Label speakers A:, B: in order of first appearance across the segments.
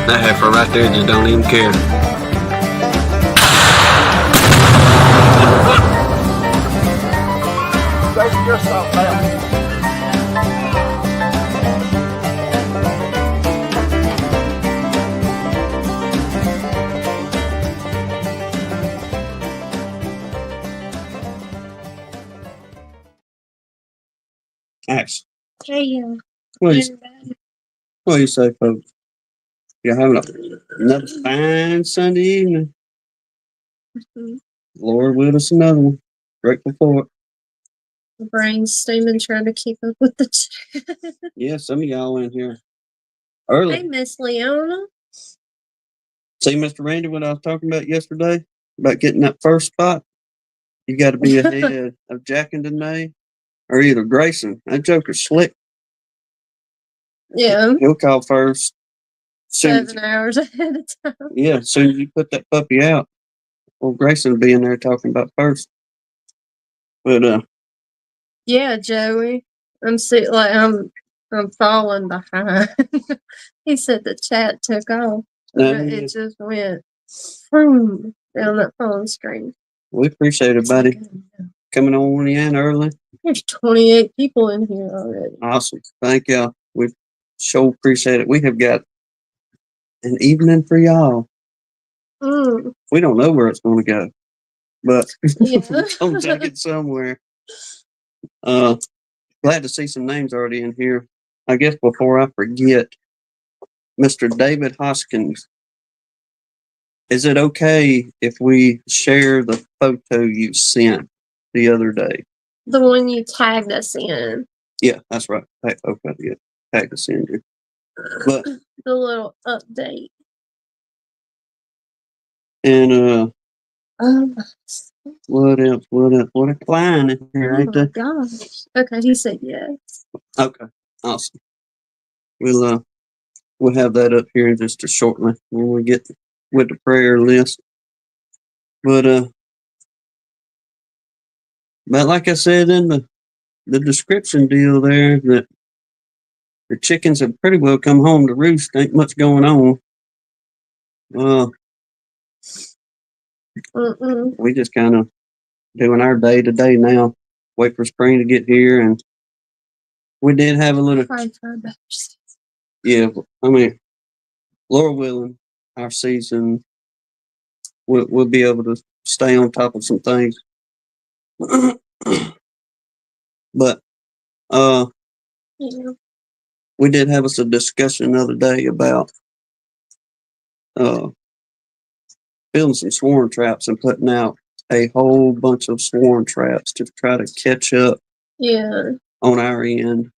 A: That heifer right there just don't even care.
B: Take yourself out.
A: Ash,
C: Hey,
A: what do you say, folks? You're having another fine Sunday evening. Lord will us another one. Grateful for it.
C: the brain's steaming trying to keep up with the chat.
A: Yeah, some of y'all in here early.
C: Hey, Miss Leona.
A: See, Mr. Randy, what I was talking about yesterday about getting that first spot? You got to be ahead of Jack and Danae or either Grayson. That joker's slick.
C: Yeah,
A: He'll call first.
C: 7 hours ahead of time.
A: Yeah, as soon as you put that puppy out, well, Grayson will be in there talking about first. But
C: Yeah, Joey. I'm falling behind. He said the chat took off. It just went down that phone screen.
A: We appreciate it, buddy. Coming on in early.
C: There's 28 people in here already.
A: Awesome. Thank y'all. We sure appreciate it. We have got an evening for y'all. We don't know where it's going to go, but we're going to take it somewhere. Glad to see some names already in here. I guess before I forget, Mr. David Hoskins, is it okay if we share the photo you sent the other day?
C: The one you tagged us in.
A: Yeah, that's right. Okay, yeah. Tag us in here. But
C: the little update.
A: And what else? What a client in here, ain't there?
C: Oh my gosh. Okay, he said yes.
A: Okay, awesome. We'll have that up here just shortly when we get with the prayer list. But like I said in the description deal there, that the chickens have pretty well come home to roost. Ain't much going on. We just kind of doing our day to day now. Wait for spring to get here, and we did have a little. Yeah, I mean, Lord willing, our season we'll be able to stay on top of some things. But we did have us a discussion the other day about building some swarm traps and putting out a whole bunch of swarm traps to try to catch up on our end.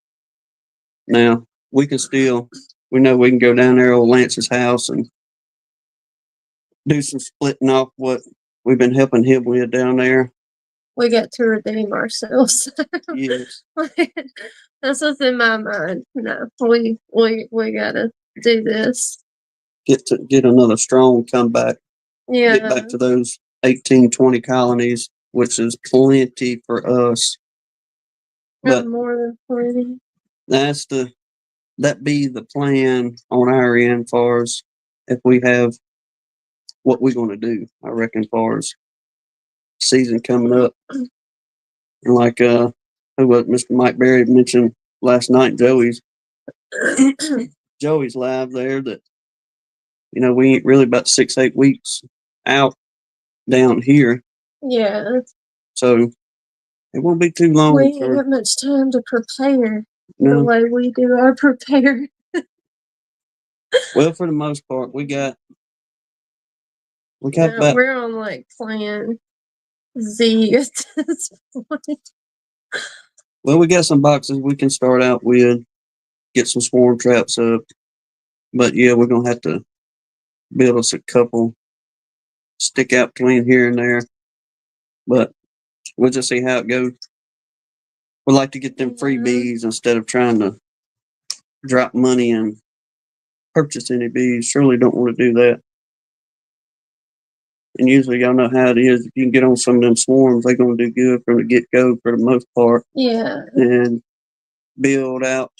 A: Now, we know we can go down there old Lance's house and do some splitting off what we've been helping him with down there.
C: We got to redeem ourselves.
A: Yes.
C: That's what's in my mind. No, we gotta do this.
A: Get another strong comeback.
C: Yeah.
A: Get back to those 18, 20 colonies, which is plenty for us. But
C: more than plenty.
A: That be the plan on our end, as far as if we have what we're going to do. I reckon, as far as season coming up, and like who was Mr. Mike Berry mentioned last night, Joey's live there, that we ain't really about 6-8 weeks out down here.
C: Yeah.
A: So it won't be too long.
C: We ain't got much time to prepare the way we do our prepare.
A: Well, for the most part, we got about,
C: we're on like plan Z at this point.
A: Well, we got some boxes we can start out with, get some swarm traps up. But yeah, we're gonna have to build us a couple, stick out between here and there. But we'll just see how it goes. We like to get them freebies instead of trying to drop money and purchase any bees. Surely don't want to do that. And usually y'all know how it is. If you can get on some of them swarms, they're going to do good from the get-go for the most part.
C: Yeah.
A: And build out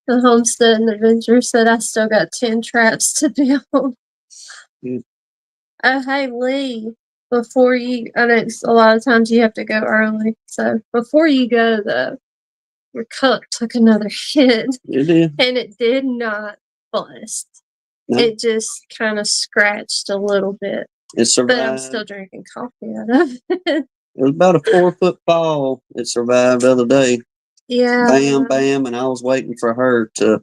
C: The Homestead and Adventure said I still got 10 traps to build.
A: Mm.
C: Hey, Lee, before you, I know a lot of times you have to go early. So before you go, though, your cup took another hit.
A: It did.
C: And it did not bust. No. It just kind of scratched a little bit.
A: It survived.
C: But I'm still drinking coffee out of it.
A: It was about a 4-foot fall. It survived the other day.
C: Yeah.
A: Bam, bam, and I was waiting for her to.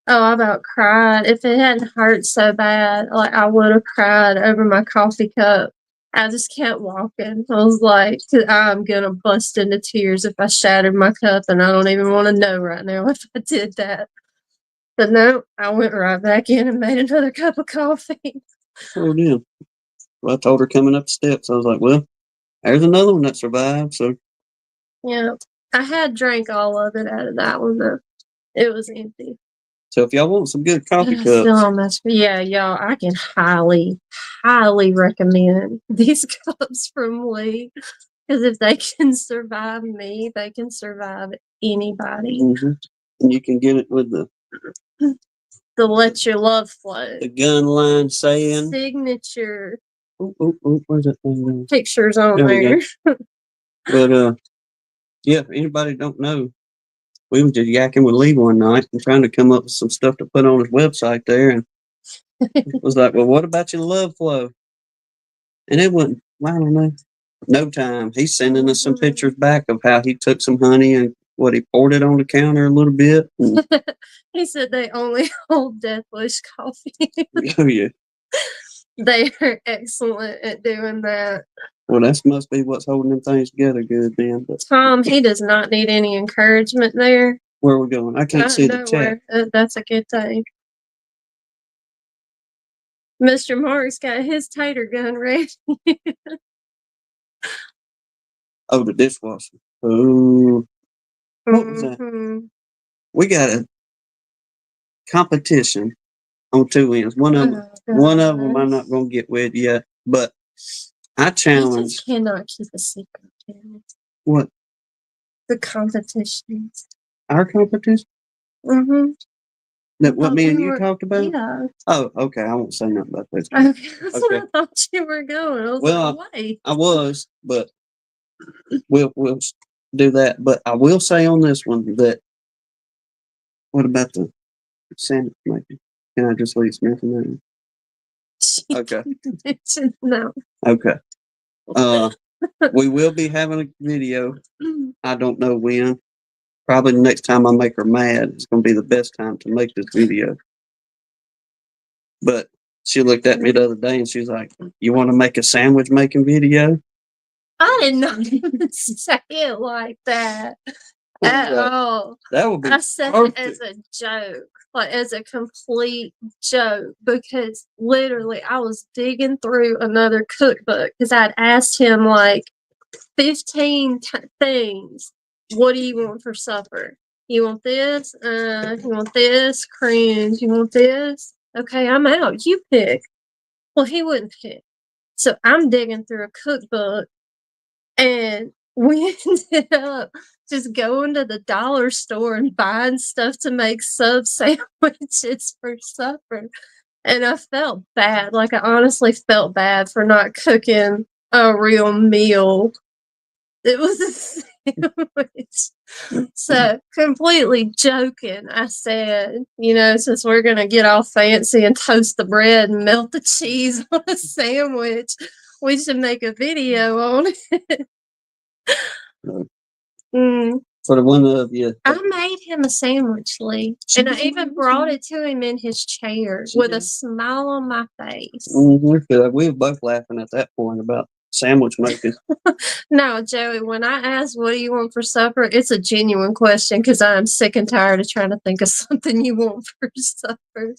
C: Oh, I about cried. If it hadn't hurt so bad, like I would have cried over my coffee cup. I just kept walking. I was like, I'm gonna bust into tears if I shattered my cup, and I don't even want to know right now if I did that. But no, I went right back in and made another cup of coffee.
A: Oh, damn. Well, I told her coming up the steps, I was like, well, there's another one that survived. So,
C: yeah, I had drank all of it out of that one, though. It was empty.
A: So if y'all want some good coffee cups.
C: Yeah, y'all, I can highly, highly recommend these cups from Lee. Because if they can survive me, they can survive anybody.
A: Mm-hmm. And you can get it with the
C: Let Your Love Flow.
A: The gun line saying.
C: Signature.
A: Where's that thing going?
C: Pictures on there.
A: But, yeah, if anybody don't know, we was just yakking with Lee one night and trying to come up with some stuff to put on his website there. And it was like, well, what about your love flow? And it wasn't, I don't know, no time. He's sending us some pictures back of how he took some honey and what he poured it on the counter a little bit.
C: He said they only hold Death Wish coffee.
A: Oh, yeah.
C: They are excellent at doing that.
A: Well, that must be what's holding them things together good, man. But
C: Tom, he does not need any encouragement there.
A: Where are we going? I can't see the chat.
C: That's a good thing. Mr. Mark's got his tater gun ready.
A: Oh, the dishwasher. Oh, what was that? We got a competition on 2 ends. One of them I'm not going to get with yet, but I challenge.
C: You just cannot keep a secret.
A: What?
C: The competitions.
A: Our competition?
C: Mm-hmm.
A: That what me and you talked about?
C: Yeah.
A: Oh, okay. I won't say nothing about that.
C: Okay. That's what I thought you were going. I was like, wait.
A: I was, but we'll do that. But I will say on this one that what about the sandwich making? Can I just leave Smith in there? Okay.
C: No.
A: Okay. We will be having a video. I don't know when. Probably the next time I make her mad, it's going to be the best time to make this video. But she looked at me the other day and she's like, "You want to make a sandwich making video?"
C: I did not even say it like that at all.
A: That would be
C: I said it as a joke, like as a complete joke, because literally I was digging through another cookbook because I'd asked him like 15 things. What do you want for supper? You want this? You want this? Cringe. You want this? Okay, I'm out. You pick. Well, he wouldn't pick. So I'm digging through a cookbook, and we ended up just going to the dollar store and buying stuff to make sub sandwiches for supper. And I felt bad. Like, I honestly felt bad for not cooking a real meal. It was a sandwich. So, completely joking, I said, since we're going to get all fancy and toast the bread and melt the cheese on a sandwich, we should make a video on it.
A: For the one of you.
C: I made him a sandwich, Lee. And I even brought it to him in his chair with a smile on my face.
A: We were both laughing at that point about sandwich making.
C: No, Joey, when I ask what do you want for supper, it's a genuine question because I'm sick and tired of trying to think of something you want for supper.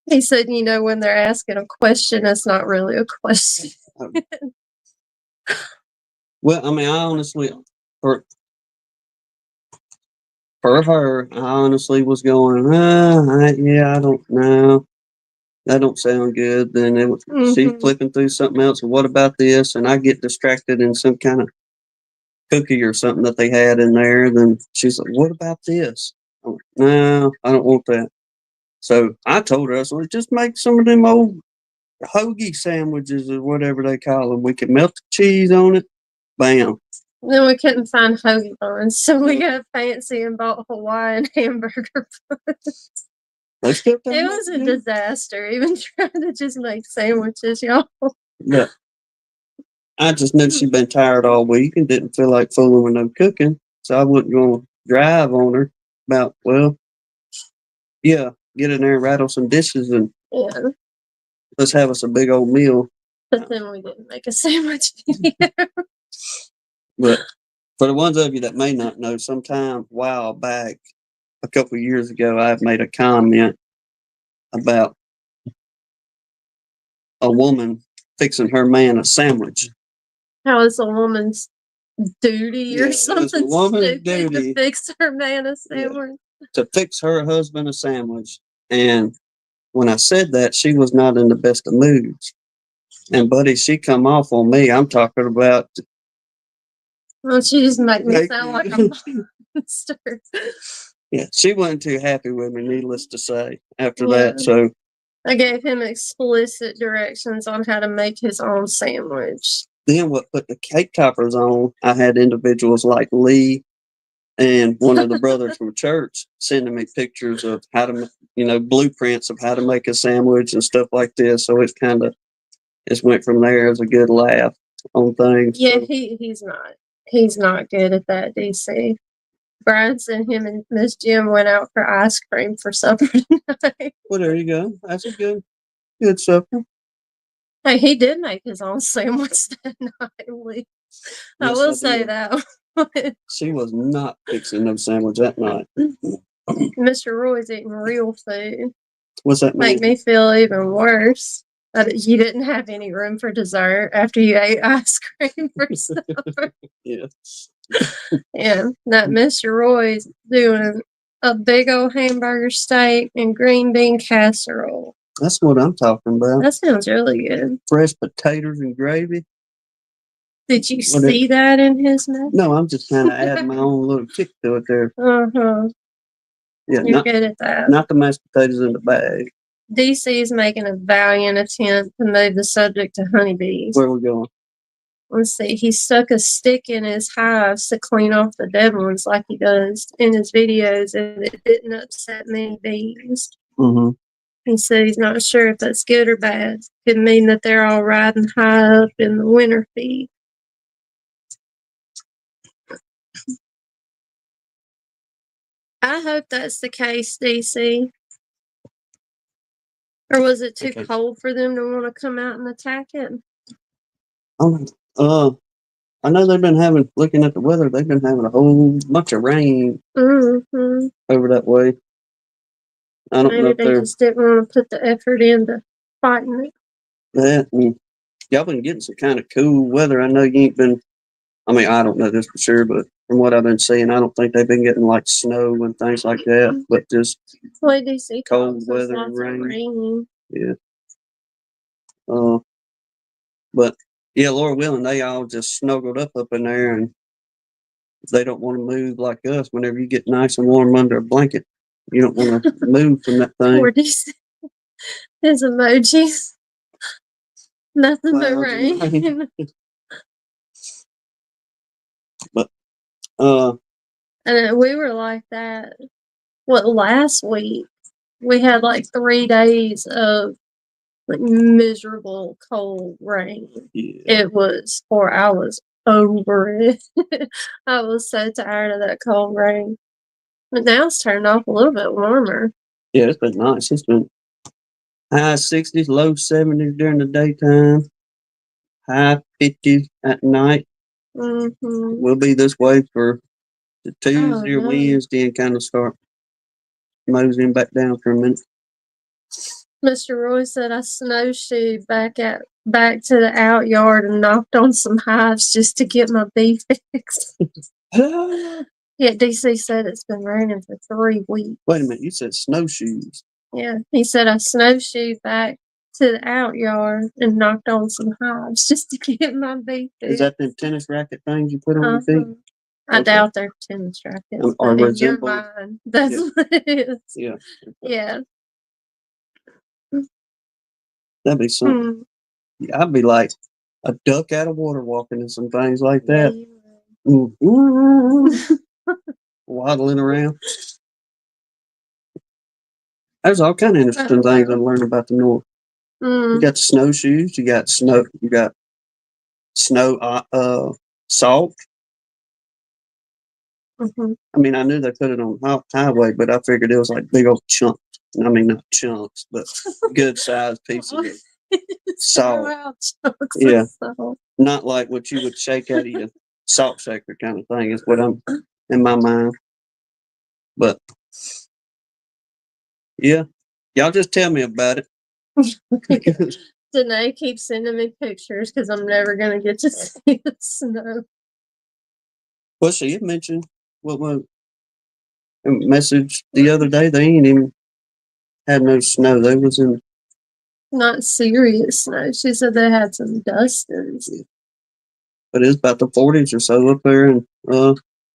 C: He said, when they're asking a question, it's not really a question.
A: Well, I mean, I honestly, for her, I honestly was going, I don't know. That don't sound good. Then she's flipping through something else. And what about this? And I get distracted in some kind of cookie or something that they had in there. Then she's like, what about this? I'm like, no, I don't want that. So I told her, I said, just make some of them old hoagie sandwiches or whatever they call them. We can melt the cheese on it. Bam.
C: Then we couldn't find hoagie buns, so we got fancy and bought Hawaiian hamburger buns.
A: They still
C: It was a disaster, even trying to just make sandwiches, y'all.
A: Yeah. I just knew she'd been tired all week and didn't feel like fooling with no cooking. So I wasn't going to drive on her about, well, yeah, get in there and rattle some dishes and
C: Yeah,
A: let's have us a big old meal.
C: but then we didn't make a sandwich video.
A: But for the ones of you that may not know, sometime a while back, a couple of years ago, I've made a comment about a woman fixing her man a sandwich.
C: How is a woman's duty
A: Yeah,
C: or
A: it's a
C: something
A: woman's
C: stupid
A: duty.
C: to fix her man a sandwich?
A: To fix her husband a sandwich. And when I said that, she was not in the best of moods. And buddy, she come off on me. I'm talking about.
C: Well, she just make me sound like a monster.
A: Yeah, she wasn't too happy with me, needless to say, after
C: Yeah.
A: that. So
C: I gave him explicit directions on how to make his own sandwich.
A: then what put the cake toppers on, I had individuals like Lee and one of the brothers from church sending me pictures of how to, blueprints of how to make a sandwich and stuff like this. So it's kind of, just went from there as a good laugh on things.
C: Yeah,
A: so.
C: he's not good at that, DC. Brian said him and Miss Jim went out for ice cream for supper tonight.
A: Well, there you go. That's a good supper.
C: Hey, he did make his own sandwich that night, Lee. I will say that.
A: She was not fixing no sandwich that night.
C: Mr. Roy's eating real food.
A: What's that mean?
C: Make me feel even worse that you didn't have any room for dessert after you ate ice cream for supper.
A: Yeah.
C: Yeah, that Mr. Roy's doing a big old hamburger steak and green bean casserole.
A: That's what I'm talking about.
C: That sounds really good.
A: Fresh potatoes and gravy.
C: Did you see that in his mouth?
A: No, I'm just kind of adding my own little kick to it there.
C: Uh-huh.
A: Yeah,
C: You're good at that.
A: Not the mashed potatoes in the bag.
C: DC is making a valiant attempt to move the subject to honeybees.
A: Where are we going?
C: Let's see. He stuck a stick in his hives to clean off the dead ones like he does in his videos, and it didn't upset many bees.
A: Mm-hmm.
C: He said he's not sure if that's good or bad. Could mean that they're all riding high up in the winter feed. I hope that's the case, DC. Or was it too cold for them to want to come out and attack it?
A: I know they've been looking at the weather, they've been having a whole bunch of rain over that way. I don't know if
C: they just didn't want to put the effort into fighting it.
A: Yeah, y'all been getting some kind of cool weather. I know you ain't been, I don't know this for sure, but from what I've been seeing, I don't think they've been getting like snow and things like that, but just
C: DC
A: cold weather and rain. Yeah. But yeah, Lord willing, they all just snuggled up in there, and they don't want to move like us. Whenever you get nice and warm under a blanket, you don't want to move from that thing.
C: Poor DC. His emojis. Nothing but rain.
A: But
C: and we were like that. Last week we had like 3 days of like miserable cold rain.
A: Yeah.
C: It was, or I was over it. I was so tired of that cold rain. But now it's turned off a little bit warmer.
A: Yeah, it's been nice. It's been high 60s, low 70s during the daytime, high 50s at night.
C: Mm-hmm.
A: We'll be this way for the Tuesday or Wednesday and kind of start moseying back down for a minute.
C: Mr. Roy said I snowshoed back to the out yard and knocked on some hives just to get my bee fixed. Yeah, DC said it's been raining for 3 weeks.
A: Wait a minute, you said snowshoes.
C: Yeah, he said I snowshoed back to the out yard and knocked on some hives just to get my bee fixed.
A: Is that them tennis racket things you put on your feet?
C: I
A: Okay.
C: doubt they're tennis rackets,
A: Or
C: but in your
A: resemble.
C: mind, that's
A: Yeah.
C: what it is.
A: Yeah.
C: Yeah.
A: That'd be something.
C: Hmm.
A: Yeah, I'd be like a duck out of water walking and some things like
C: Yeah,
A: that.
C: you
A: Waddling around. There's all kind of interesting things I'm learning about the North. You
C: Mm.
A: got the snowshoes. You got snow. You got snow. Salt.
C: Mhm.
A: I mean, I knew they put it on the highway, but I figured it was like big old chunks. I mean, not chunks, but good sized pieces of salt.
C: Throw out chunks
A: Yeah.
C: of salt.
A: Not like what you would shake out of your salt shaker kind of thing is what I'm in my mind. But yeah, y'all just tell me about it.
C: Danae keeps sending me pictures because I'm never gonna get to see the snow.
A: Well, she had mentioned what was a message the other day. They ain't even had no snow. They was in.
C: Not serious snow. She said they had some dustings.
A: But it's about the 40s or so up there, and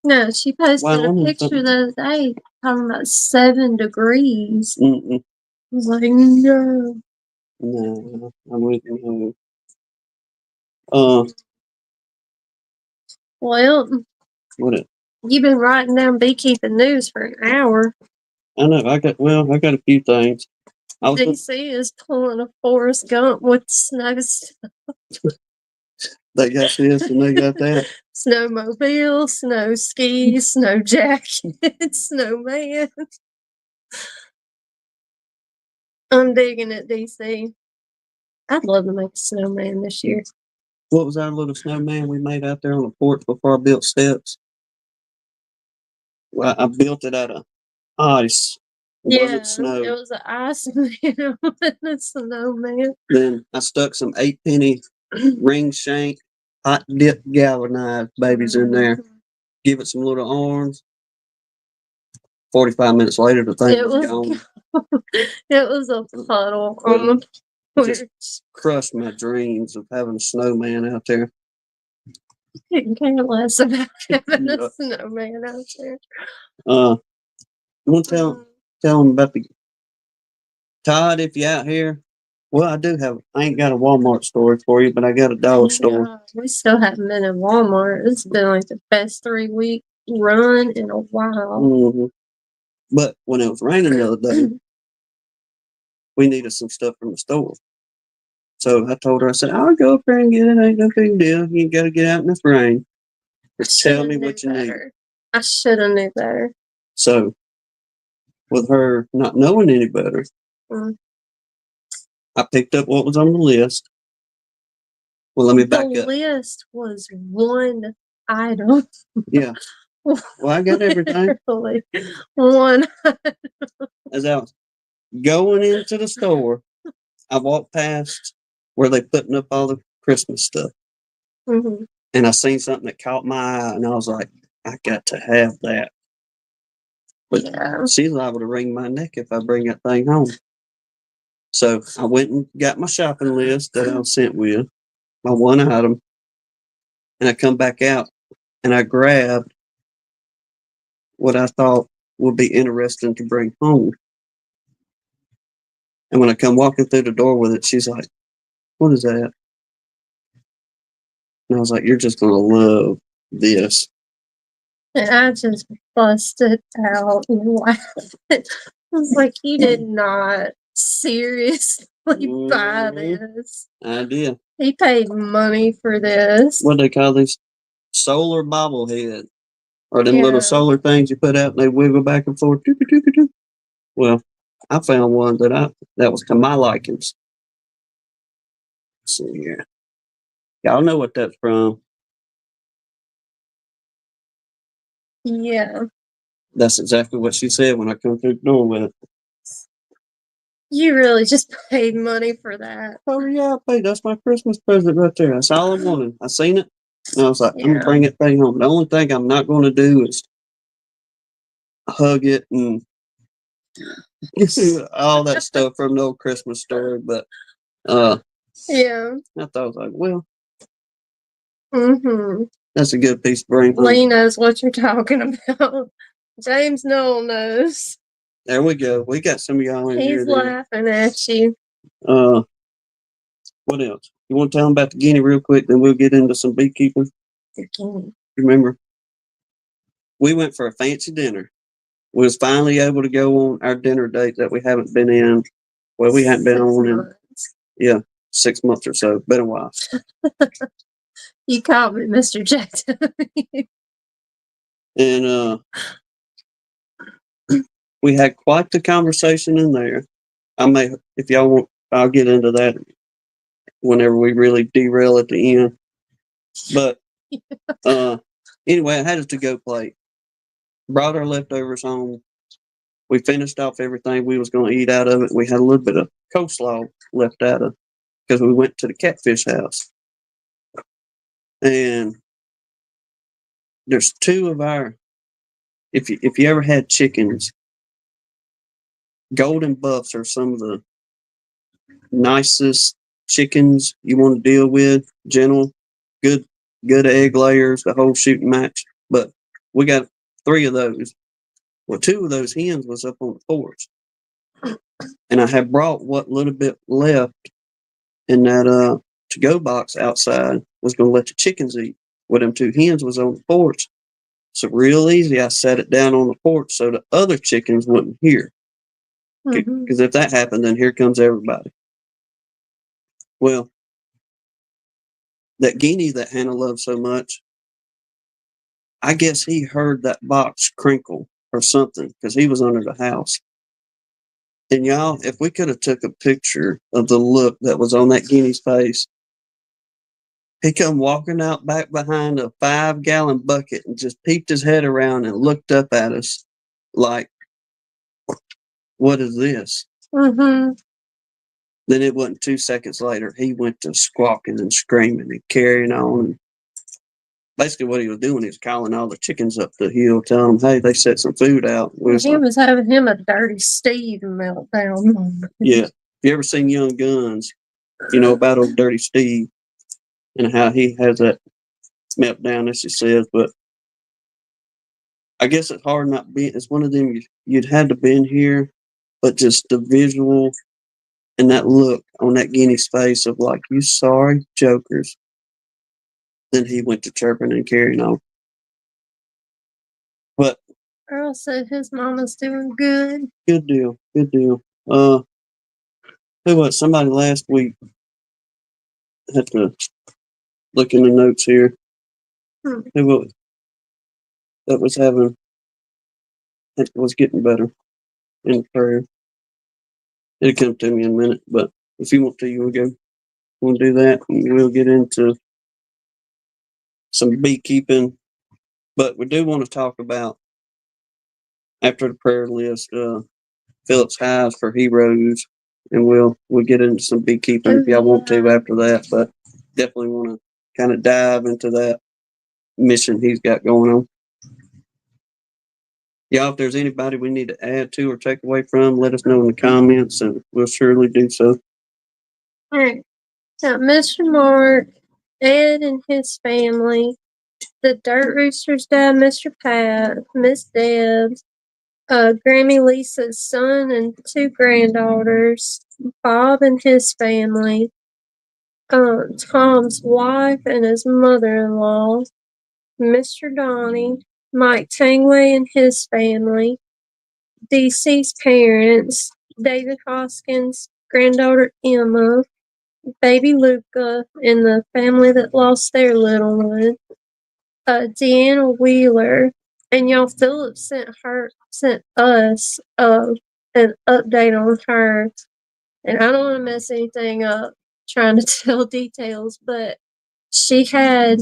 C: No, she posted a
A: Wyoming,
C: picture
A: something.
C: the other day talking about 7 degrees.
A: Mm-mm.
C: I was like, no.
A: No, I'm with you.
C: Well,
A: What it?
C: you've been writing down beekeeping news for an hour.
A: I know. I got a few things. I was
C: DC is pulling a Forrest Gump with snow
A: they got this and they got that.
C: snowmobile, snow skis, snow jacket, snowman. I'm digging it, DC. I'd love to make a snowman this year.
A: What was our little snowman we made out there on the porch before I built steps? Well, I built it out of ice. It wasn't
C: It
A: snow.
C: was an ice man and a snowman.
A: Then I stuck some 8-penny ring shank hot dip galvanized babies in there. Give it some little arms. 45 minutes later, the thing
C: It
A: was
C: was
A: gone.
C: it was a puddle on the
A: It just
C: porch.
A: crushed my dreams of having a snowman out there.
C: Couldn't care less about having
A: Yeah.
C: a snowman out there.
A: You want to tell them about the Todd if you're out here? Well, I ain't got a Walmart story for you, but I got a dollar store.
C: God, we still haven't been in Walmart. It's been like the best 3-week run in a while.
A: Mm-hmm. But when it was raining the other day, we needed some stuff from the store. So I told her, I said, I'll go up there and get it. Ain't no big deal. You ain't got to get out in this rain. Just tell me what you need.
C: I should have knew better.
A: So, with her not knowing any better, I picked up what was on the list. Well, let me back up.
C: The list was one item.
A: Yeah. Well, I got everything.
C: Literally one.
A: As I was going into the store, I walked past where they putting up all the Christmas stuff.
C: Mm-hmm.
A: And I seen something that caught my eye, and I was like, I got to have that. But she's liable to wring my neck if I bring that thing home. So I went and got my shopping list that I was sent with, my one item, and I come back out and I grabbed what I thought would be interesting to bring home. And when I come walking through the door with it, she's like, what is that? And I was like, you're just going to love this.
C: And I just busted out and laughed. I was like, you did not seriously buy this.
A: I did.
C: He paid money for this.
A: What do they call these? Solar bobblehead. Or them little solar things you put out and they wiggle back and forth. Well, I found one that was to my likings. Let's see here. Y'all know what that's from.
C: Yeah.
A: That's exactly what she said when I come through the door with it.
C: You really just paid money for that.
A: Oh yeah, I paid. That's my Christmas present right there. That's all I wanted. I seen it. And I was like, I'm gonna bring that thing home. The only thing I'm not gonna do is hug it and all that stuff from the old Christmas story. But I thought I was like, well.
C: Mm-hmm.
A: That's a good piece of brain food.
C: Lee knows what you're talking about. James Noel knows.
A: There we go. We got some of y'all in here.
C: He's laughing at you.
A: What else? You want to tell them about the guinea real quick, then we'll get into some beekeeping?
C: The guinea.
A: Remember, we went for a fancy dinner. We was finally able to go on our dinner date that we haven't been in. Well, we hadn't been on in 6 months or so. Been a while.
C: You called me Mr. Jackson.
A: And we had quite the conversation in there. If y'all want, I'll get into that whenever we really derail at the end. But anyway, I had a to-go plate. Brought our leftovers home. We finished off everything we was going to eat out of it. We had a little bit of coleslaw left out of because we went to the catfish house. And there's two of our, if you ever had chickens, golden buffs are some of the nicest chickens you want to deal with. Gentle, good egg layers, the whole shooting match. But we got 3 of those. Well, 2 of those hens was up on the porch, and I had brought what little bit left in that to-go box outside. Was going to let the chickens eat. Well, them 2 hens was on the porch, so real easy. I set it down on the porch so the other chickens wouldn't hear. Because if that happened, then here comes everybody. Well, that guinea that Hannah loves so much, I guess he heard that box crinkle or something because he was under the house. And y'all, if we could have took a picture of the look that was on that guinea's face, he come walking out back behind a 5-gallon bucket and just peeped his head around and looked up at us like, what is this?
C: Mm-hmm.
A: Then it wasn't 2 seconds later, he went to squawking and screaming and carrying on. And basically what he was doing is calling all the chickens up the hill, telling them, hey, they set some food out.
C: He was having him a dirty Steve meltdown.
A: Yeah. If you ever seen Young Guns, you know about old Dirty Steve and how he has that meltdown, as he says. But I guess it's hard not being, it's one of them you'd had to been here, but just the visual and that look on that guinea's face of like, you sorry jokers. Then he went to chirping and carrying on. But
C: Earl said his mama's doing good.
A: Good deal. Good deal. Who was somebody last week had to look in the notes here. Who was that was having that was getting better in prayer. It'll come to me in a minute, but if you want to, you we'll do that and we'll get into some beekeeping. But we do want to talk about after the prayer list, Philip's Hives for Heroes, and we'll get into some beekeeping if y'all want to after that. But definitely want to kind of dive into that mission he's got going on. Y'all, if there's anybody we need to add to or take away from, let us know in the comments, and we'll surely do so.
C: All right. So, Mr. Mark, Ed and his family, the Dirt Roosters dad, Mr. Pat, Miss Debs, Grammy Lisa's son and 2 granddaughters, Bob and his family, Tom's wife and his mother-in-law, Mr. Donnie, Mike Tangway and his family, DC's parents, David Hoskins, granddaughter Emma, baby Luca, and the family that lost their little one, Deanna Wheeler, and y'all, Philip sent us an update on her, and I don't want to mess anything up trying to tell details, but she had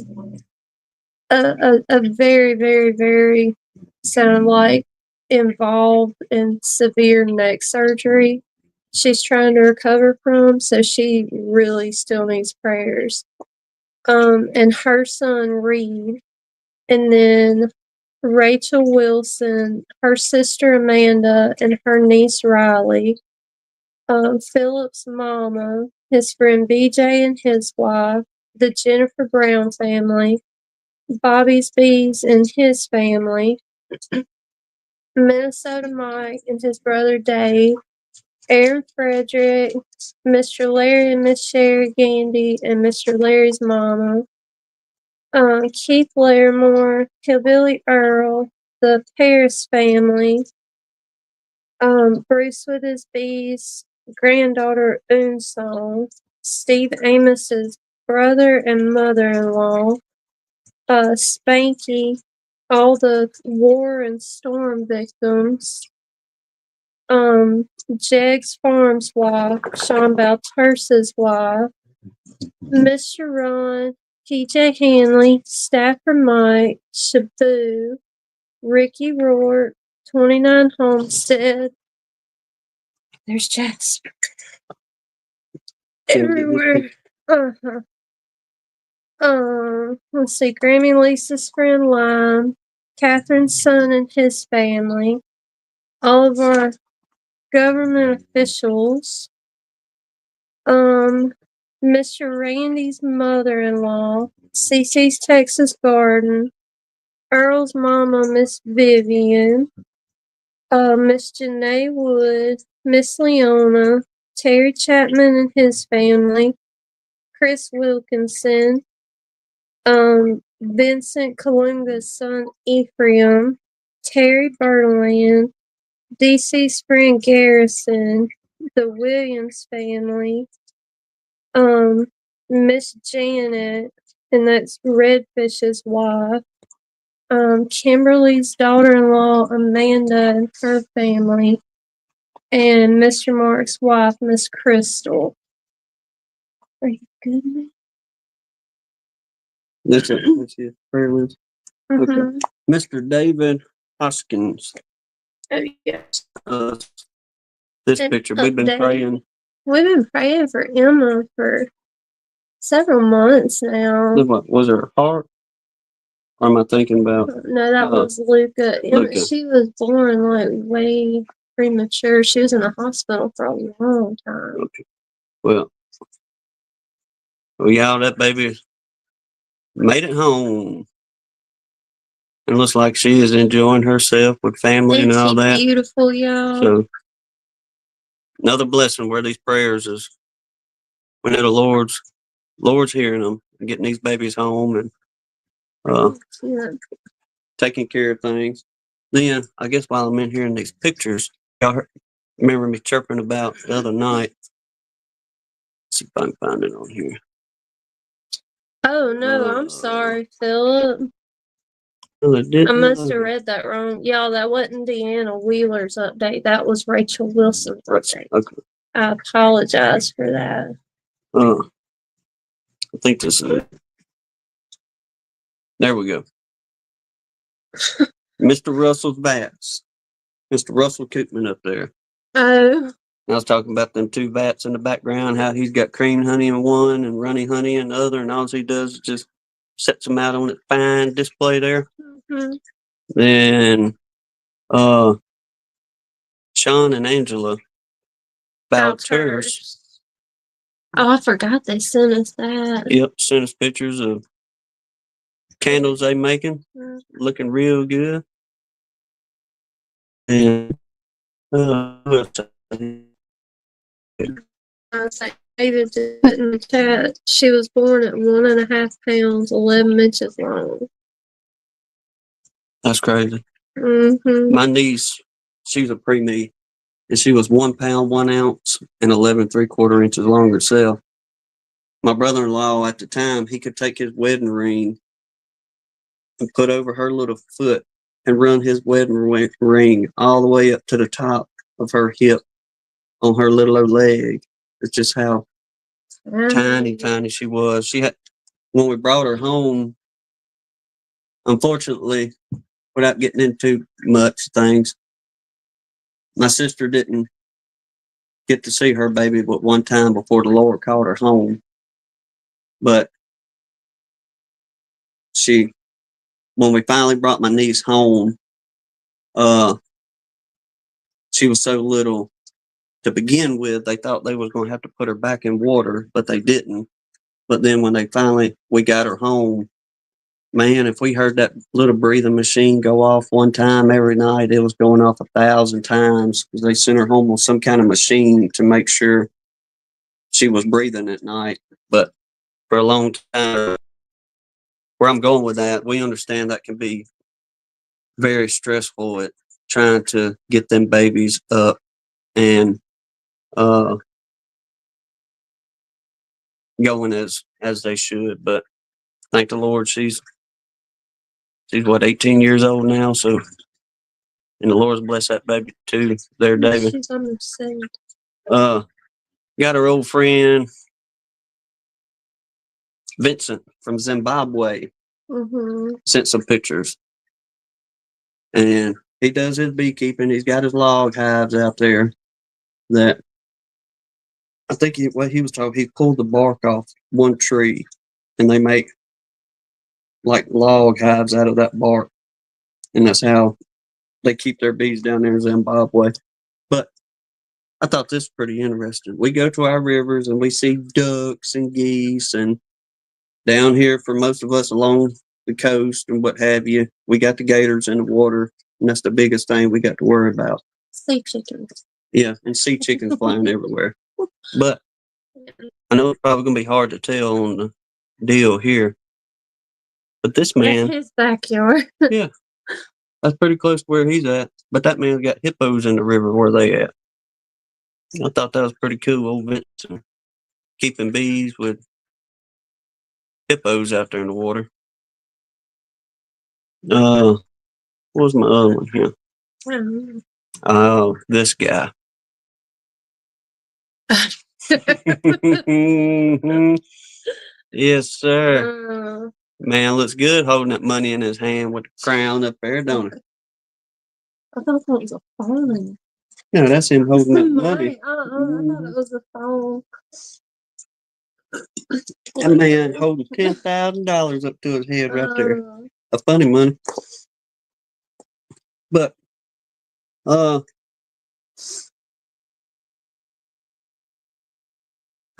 C: a very, very, very sound like involved in severe neck surgery she's trying to recover from, so she really still needs prayers. And her son Reed, and then Rachel Wilson, her sister Amanda, and her niece Riley, Philip's mama, his friend BJ and his wife, the Jennifer Brown family, Bobby's Bees and his family, Minnesota Mike and his brother Dave, Aaron Frederick, Mr. Larry and Miss Sherry Gandy, and Mr. Larry's mama, Keith Larimore, Hillbilly Earl, the Paris family, Bruce with his bees, granddaughter Oonsong, Steve Amos's brother and mother-in-law, Spanky, all the war and storm victims, Jeg's Farms wife, Sean Balturse's wife, Mr. Ron, TJ Hanley, Stafford Mike, Shaboo, Ricky Rourke, 29 Homestead. There's Jasper. Everywhere. Let's see, Grammy Lisa's friend Lime, Catherine's son and his family, all of our government officials, Mr. Randy's mother-in-law, Cece's Texas Garden, Earl's mama, Miss Vivian, Miss Janae Wood, Miss Leona, Terry Chapman and his family, Chris Wilkinson, Vincent Kalunga's son Ephraim, Terry Berland, DC Spring Garrison, the Williams family, Miss Janet, and that's Redfish's wife, Kimberly's daughter-in-law Amanda and her family, and Mr. Mark's wife, Miss Crystal. Are you good, man?
A: That's it. That's it. Prayer list. Okay. Mr. David Hoskins.
C: Oh, yes.
A: This
C: And
A: picture, we've been praying.
C: We've been praying for Emma for several months now.
A: What was her heart? Or am I thinking about?
C: No, that was Luca.
A: Luca.
C: She was born like way premature. She was in the hospital for a long time.
A: Okay. Well, y'all, that baby made it home. And looks like she is enjoying herself with family and all that.
C: Beautiful, y'all.
A: So another blessing where these prayers is when the Lord's hearing them and getting these babies home and taking care of things. Then I guess while I'm in here in these pictures, y'all remember me chirping about the other night. Let's see if I can find it on here.
C: Oh no, I'm sorry, Philip. I must have read that wrong. Y'all, that wasn't Deanna Wheeler's update. That was Rachel Wilson's update.
A: Okay.
C: I apologize for that.
A: I think this is it. There we go. Mr. Russell's bats. Mr. Russell Koopman up there.
C: Oh.
A: I was talking about them two bats in the background, how he's got cream honey in one and runny honey in the other, and all he does is just sets them out on a fine display there.
C: Mm-hmm.
A: Then Sean and Angela Balters.
C: Oh, I forgot they sent us that.
A: Yep, sent us pictures of candles they making, looking real good. And
C: David just put in the chat. She was born at 1.5 pounds, 11 inches long.
A: That's crazy.
C: Mm-hmm.
A: My niece, she was a preemie, and she was 1 pound, 1 ounce, and 11 3/4 inches long herself. My brother-in-law at the time, he could take his wedding ring and put over her little foot and run his wedding ring all the way up to the top of her hip on her little old leg. It's just how tiny she was. She had, when we brought her home, unfortunately, without getting into much things, my sister didn't get to see her baby but one time before the Lord called her home. But when we finally brought my niece home, she was so little to begin with, they thought they was going to have to put her back in water, but they didn't. But then when we got her home, man, if we heard that little breathing machine go off one time every night, it was going off 1,000 times because they sent her home with some kind of machine to make sure she was breathing at night. But for a long time, where I'm going with that, we understand that can be very stressful at trying to get them babies up and going as they should. But thank the Lord, she's what, 18 years old now, so and the Lord's blessed that baby too. There, David.
C: She's almost saved.
A: Got her old friend Vincent from Zimbabwe sent some pictures, and he does his beekeeping. He's got his log hives out there that I think what he was talking. He pulled the bark off one tree, and they make like log hives out of that bark, and that's how they keep their bees down there in Zimbabwe. But I thought this was pretty interesting. We go to our rivers and we see ducks and geese, and down here for most of us along the coast and what have you, we got the gators in the water, and that's the biggest thing we got to worry about.
C: Sea chickens.
A: Yeah, and sea chickens flying everywhere. But I know it's probably going to be hard to tell on the deal here. But this man,
C: his backyard.
A: Yeah, that's pretty close to where he's at. But that man's got hippos in the river where they at. I thought that was pretty cool, old Vincent, keeping bees with hippos out there in the water. What was my other one here? Oh, this guy. Yes, sir. Man, looks good holding that money in his hand with the crown up there, don't it?
C: I thought that was a phone.
A: No, that's him holding that money.
C: I thought it was a phone.
A: That man holding $10,000 up to his head right there. A funny money. But I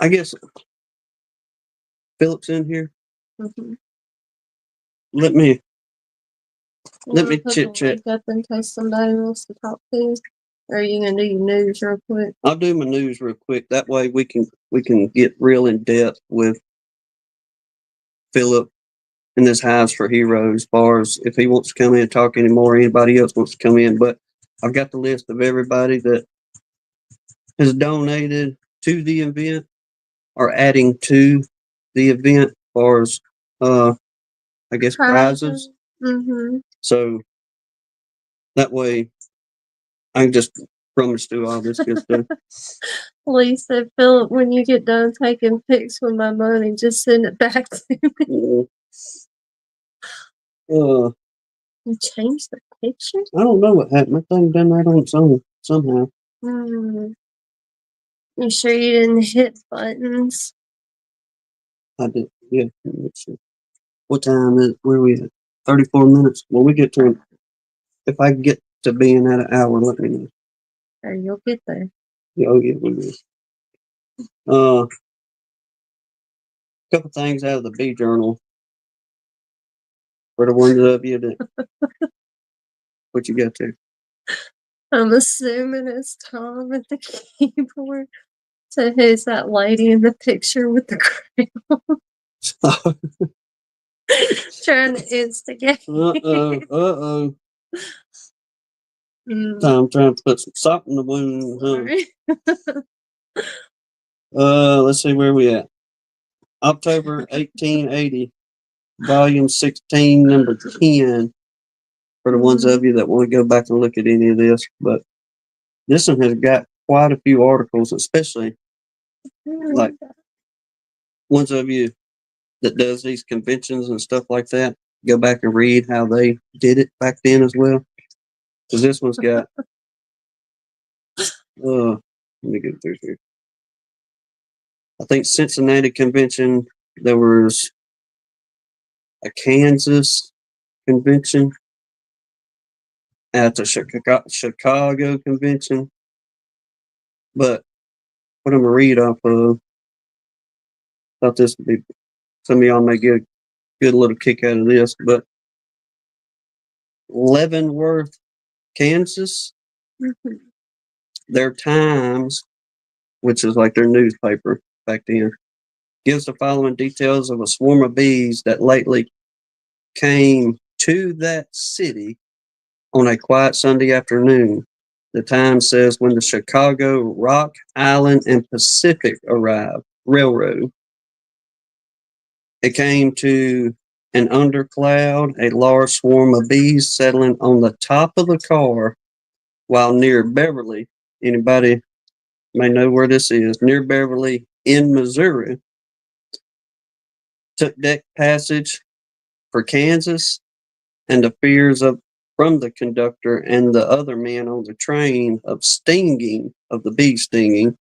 A: guess Philip's in here. Let me chit chat
C: up in case somebody wants to talk to you. Or are you gonna do your news real quick?
A: I'll do my news real quick. That way we can get real in depth with Philip and this Hives for Heroes, as far as if he wants to come in and talk anymore, anybody else wants to come in. But I've got the list of everybody that has donated to the event or adding to the event as far as I guess prizes. So that way I can just promise through all this good stuff.
C: Lee said, Philip, when you get done taking pics with my money, just send it back to me. You changed the picture?
A: I don't know what happened. My thing done right on its own somehow.
C: You sure you didn't hit buttons?
A: I did. Yeah. Let's see. What time is? Where are we at? 34 minutes. Well, we get to. If I get to being at an hour, let me know.
C: Or you'll get there.
A: Yeah, oh yeah, we will. Couple things out of the bee journal for the ones of you that. What you got there?
C: I'm assuming it's Tom at the keyboard. So who's that lady in the picture with the crown? Trying to instigate.
A: Uh-oh. I'm trying to put some salt in the wound. Let's see where we at. October 1880, volume 16, number 10. For the ones of you that want to go back and look at any of this, but this one has got quite a few articles, especially like ones of you that does these conventions and stuff like that. Go back and read how they did it back then as well. Because this one's got, let me get through here. I think Cincinnati convention, there was a Kansas convention, at the Chicago convention. But what I'm going to read off of, thought this would be, some of y'all may get a good little kick out of this. But Leavenworth, Kansas,
C: Mhm.
A: their Times, which is like their newspaper back then, gives the following details of a swarm of bees that lately came to that city on a quiet Sunday afternoon. The Times says when the Chicago, Rock Island, and Pacific Railroad, it came to an undercloud, a large swarm of bees settling on the top of the car while near Beverly. Anybody may know where this is. Near Beverly in Missouri, took deck passage for Kansas, and the fears of from the conductor and the other men on the train of the bee stinging,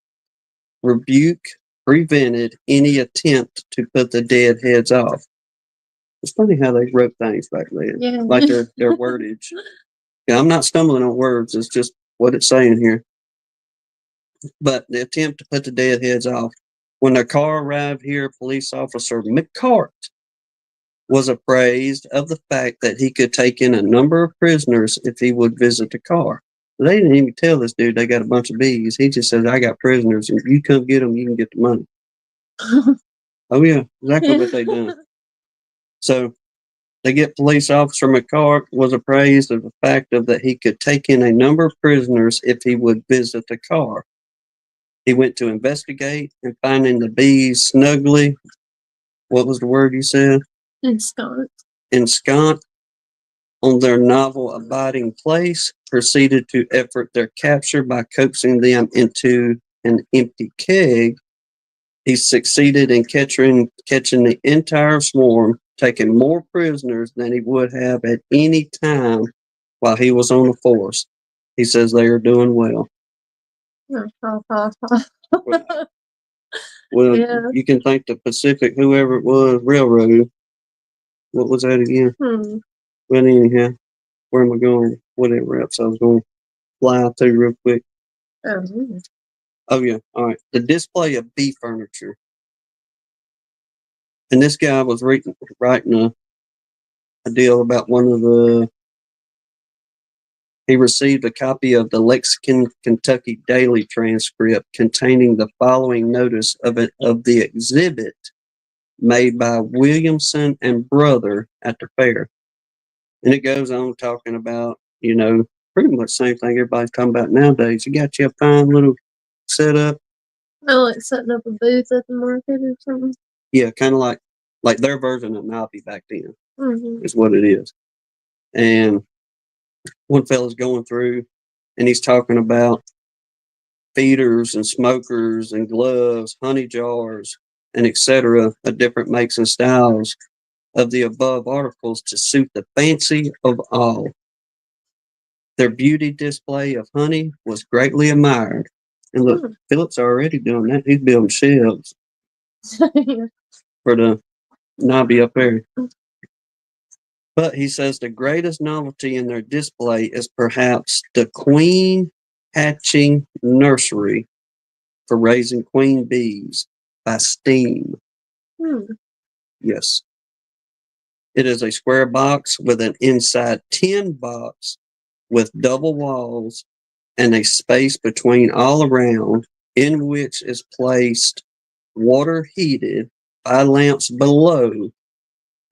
A: rebuke prevented any attempt to put the dead heads off. It's funny how they wrote things back then,
C: Yeah.
A: like their wordage. Yeah, I'm not stumbling on words. It's just what it's saying here. But the attempt to put the dead heads off. When the car arrived here, police officer McCart was appraised of the fact that he could take in a number of prisoners if he would visit the car. They didn't even tell this dude they got a bunch of bees. He just says, I got prisoners. If you come get them, you can get the money. Oh, yeah, exactly what they done. So they get police officer McCart was appraised of the fact of that he could take in a number of prisoners if he would visit the car. He went to investigate and finding the bees snugly, what was the word you said? Ensconced on their novel abiding place, proceeded to effort their capture by coaxing them into an empty keg. He succeeded in catching the entire swarm, taking more prisoners than he would have at any time while he was on the force. He says they are doing well. Well,
C: Yeah.
A: you can thank the Pacific, whoever it was, Railroad. What was that again? Well, anyhow, where am I going? Whatever else I was going to fly through real quick. Oh, yeah. All right. The display of bee furniture. And this guy was writing a deal about he received a copy of the Lexington, Kentucky Daily transcript containing the following notice of the exhibit made by Williamson and Brother at the fair. And it goes on talking about, pretty much the same thing everybody's talking about nowadays. You got you a fine little setup.
C: Oh, like setting up a booth at the market or something.
A: Yeah, kind of like their version of Nappy back then is what it is. And one fella's going through and he's talking about feeders and smokers and gloves, honey jars, and etc. of different makes and styles of the above articles to suit the fancy of all. Their beauty display of honey was greatly admired. And look, Philip's already doing that. He's building shelves for the knobby up there. But he says the greatest novelty in their display is perhaps the queen hatching nursery for raising queen bees by steam. Yes. It is a square box with an inside tin box with double walls and a space between all around, in which is placed water heated by lamps below.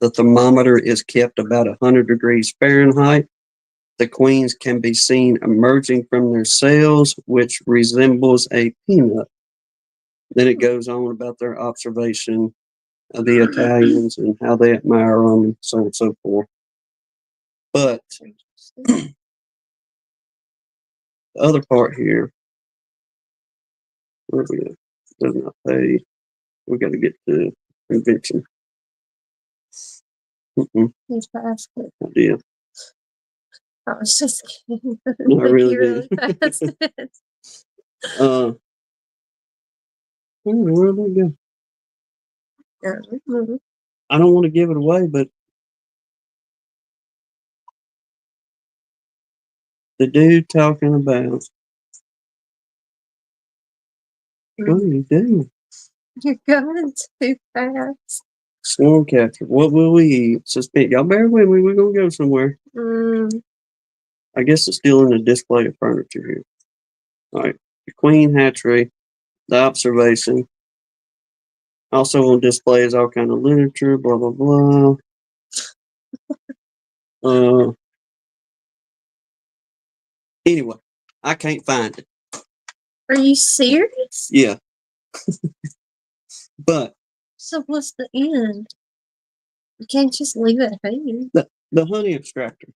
A: The thermometer is kept about 100 degrees Fahrenheit. The queens can be seen emerging from their cells, which resembles a peanut. Then it goes on about their observation of the Italians and how they admire them, and so on and so forth. But the other part here, where are we at? Does not pay. We got to get to convention.
C: He's past it.
A: I did.
C: I was just kidding.
A: No, I really did.
C: Past it.
A: Where did they go? I don't want to give it away, but the dude talking about what are you doing?
C: You're going too fast.
A: Swarm capture. What will we eat? Suspend. Y'all bear with me. We're going to go somewhere. I guess it's still in the display of furniture here. All right. The queen hatchery. The observation. Also on display is all kind of literature. Blah, blah, blah. Anyway, I can't find it.
C: Are you serious?
A: Yeah. But.
C: So what's the end? You can't just leave it hanging.
A: The honey extractor.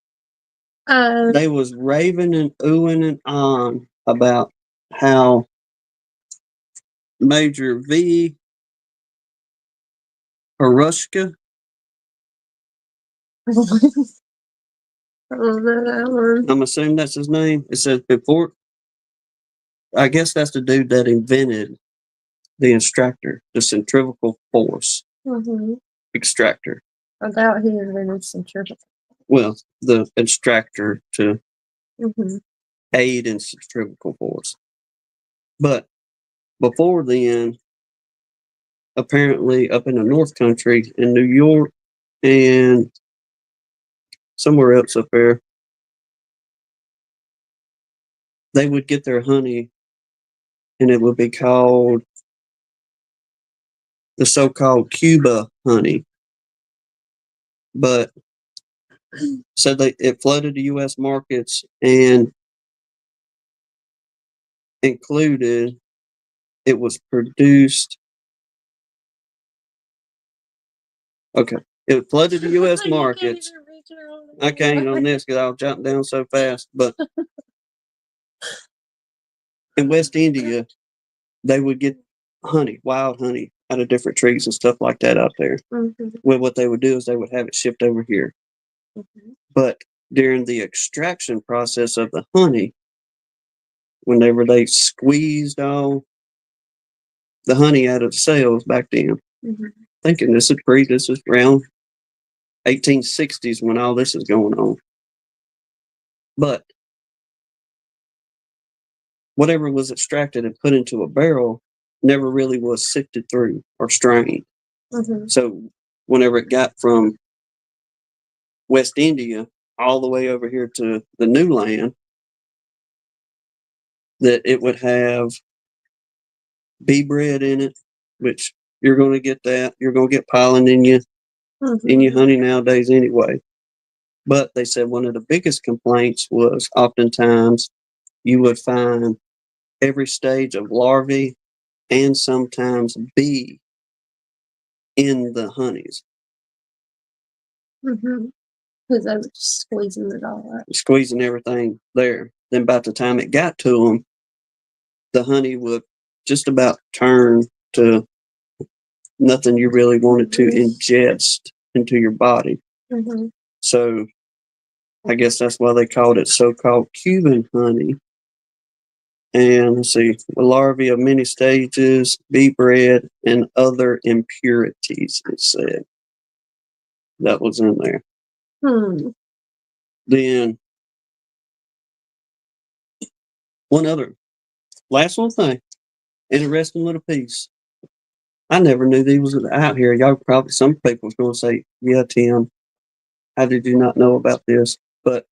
A: They was raving and oohing and on about how Major V. Harushka.
C: I don't know that one.
A: I'm assuming that's his name. It says before. I guess that's the dude that invented the extractor, the centrifugal force extractor.
C: I doubt he invented centrifugal.
A: Well, the extractor to aid in centrifugal force. But before then, apparently up in the North Country in New York and somewhere else up there, they would get their honey and it would be called the so-called Cuba honey. But said it flooded the U.S. markets and included it was produced. Okay, it flooded the U.S. markets. I can't on this because I was jotting down so fast. But in West India, they would get honey, wild honey, out of different trees and stuff like that out there. Well, what they would do is they would have it shipped over here. But during the extraction process of the honey, whenever they squeezed all the honey out of the cells back then, thinking this is around 1860s when all this is going on. But whatever was extracted and put into a barrel never really was sifted through or strained. So whenever it got from West India all the way over here to the new land, that it would have bee bread in it, which you're going to get that. You're going to get pollen in your honey nowadays anyway. But they said one of the biggest complaints was oftentimes you would find every stage of larvae and sometimes bee in the honeys.
C: Because they were just squeezing it all up.
A: Squeezing everything there. Then by the time it got to them, the honey would just about turn to nothing you really wanted to ingest into your body. So I guess that's why they called it so-called Cuban honey. And let's see, the larvae of many stages, bee bread, and other impurities, it said. That was in there. Then, last one thing, interesting little piece. I never knew these was out here. Y'all probably, some people was going to say, yeah, Tim, how did you not know about this? But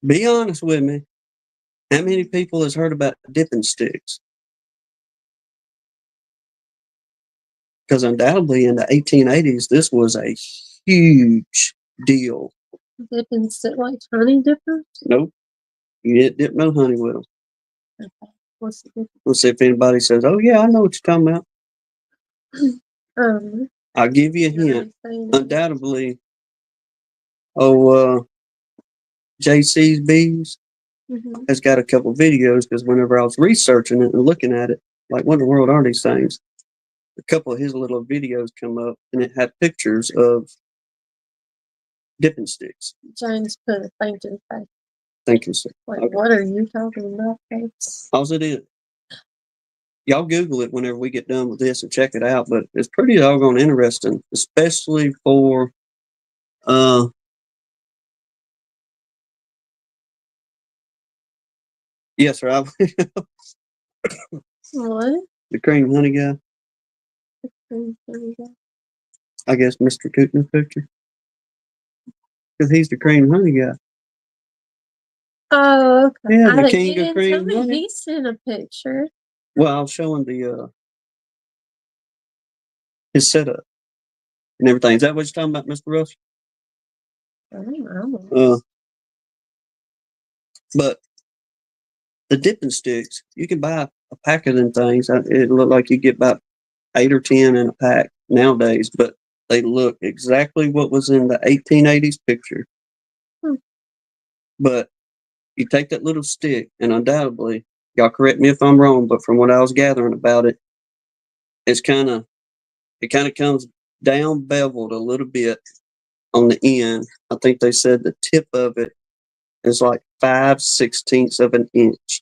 A: be honest with me. How many people has heard about dipping sticks? Because undoubtedly in the 1880s, this was a huge deal.
C: Dipping stick like honey dippers?
A: Nope. You didn't dip no honey with them.
C: Okay. What's the difference?
A: We'll see if anybody says, oh, yeah, I know what you're talking about. I'll give you a hint. Undoubtedly, JC's Bees has got a couple videos because whenever I was researching it and looking at it, like, what in the world are these things? A couple of his little videos come up and it had pictures of dipping sticks.
C: James put a thinking face.
A: Thinking stick.
C: Like, okay. What are you talking about, folks?
A: How's it in? Y'all Google it whenever we get done with this and check it out, but it's pretty doggone interesting, especially for yes, sir.
C: What?
A: The cream honey guy. I guess Mr. Kooten's picture. Because he's the cream honey guy.
C: Oh, okay.
A: Yeah, the
C: You
A: king of
C: didn't tell
A: cream
C: me
A: honey.
C: he sent a picture.
A: Well, I'll show him the his setup and everything. Is that what you're talking about, Mr. Russ?
C: I don't know.
A: But the dipping sticks, you can buy a pack of them things. It looked like you get about 8 or 10 in a pack nowadays, but they look exactly what was in the 1880s picture.
C: Hmm.
A: But you take that little stick, and undoubtedly, y'all correct me if I'm wrong, but from what I was gathering about it, it kind of comes down beveled a little bit on the end. I think they said the tip of it is like 5/16 of an inch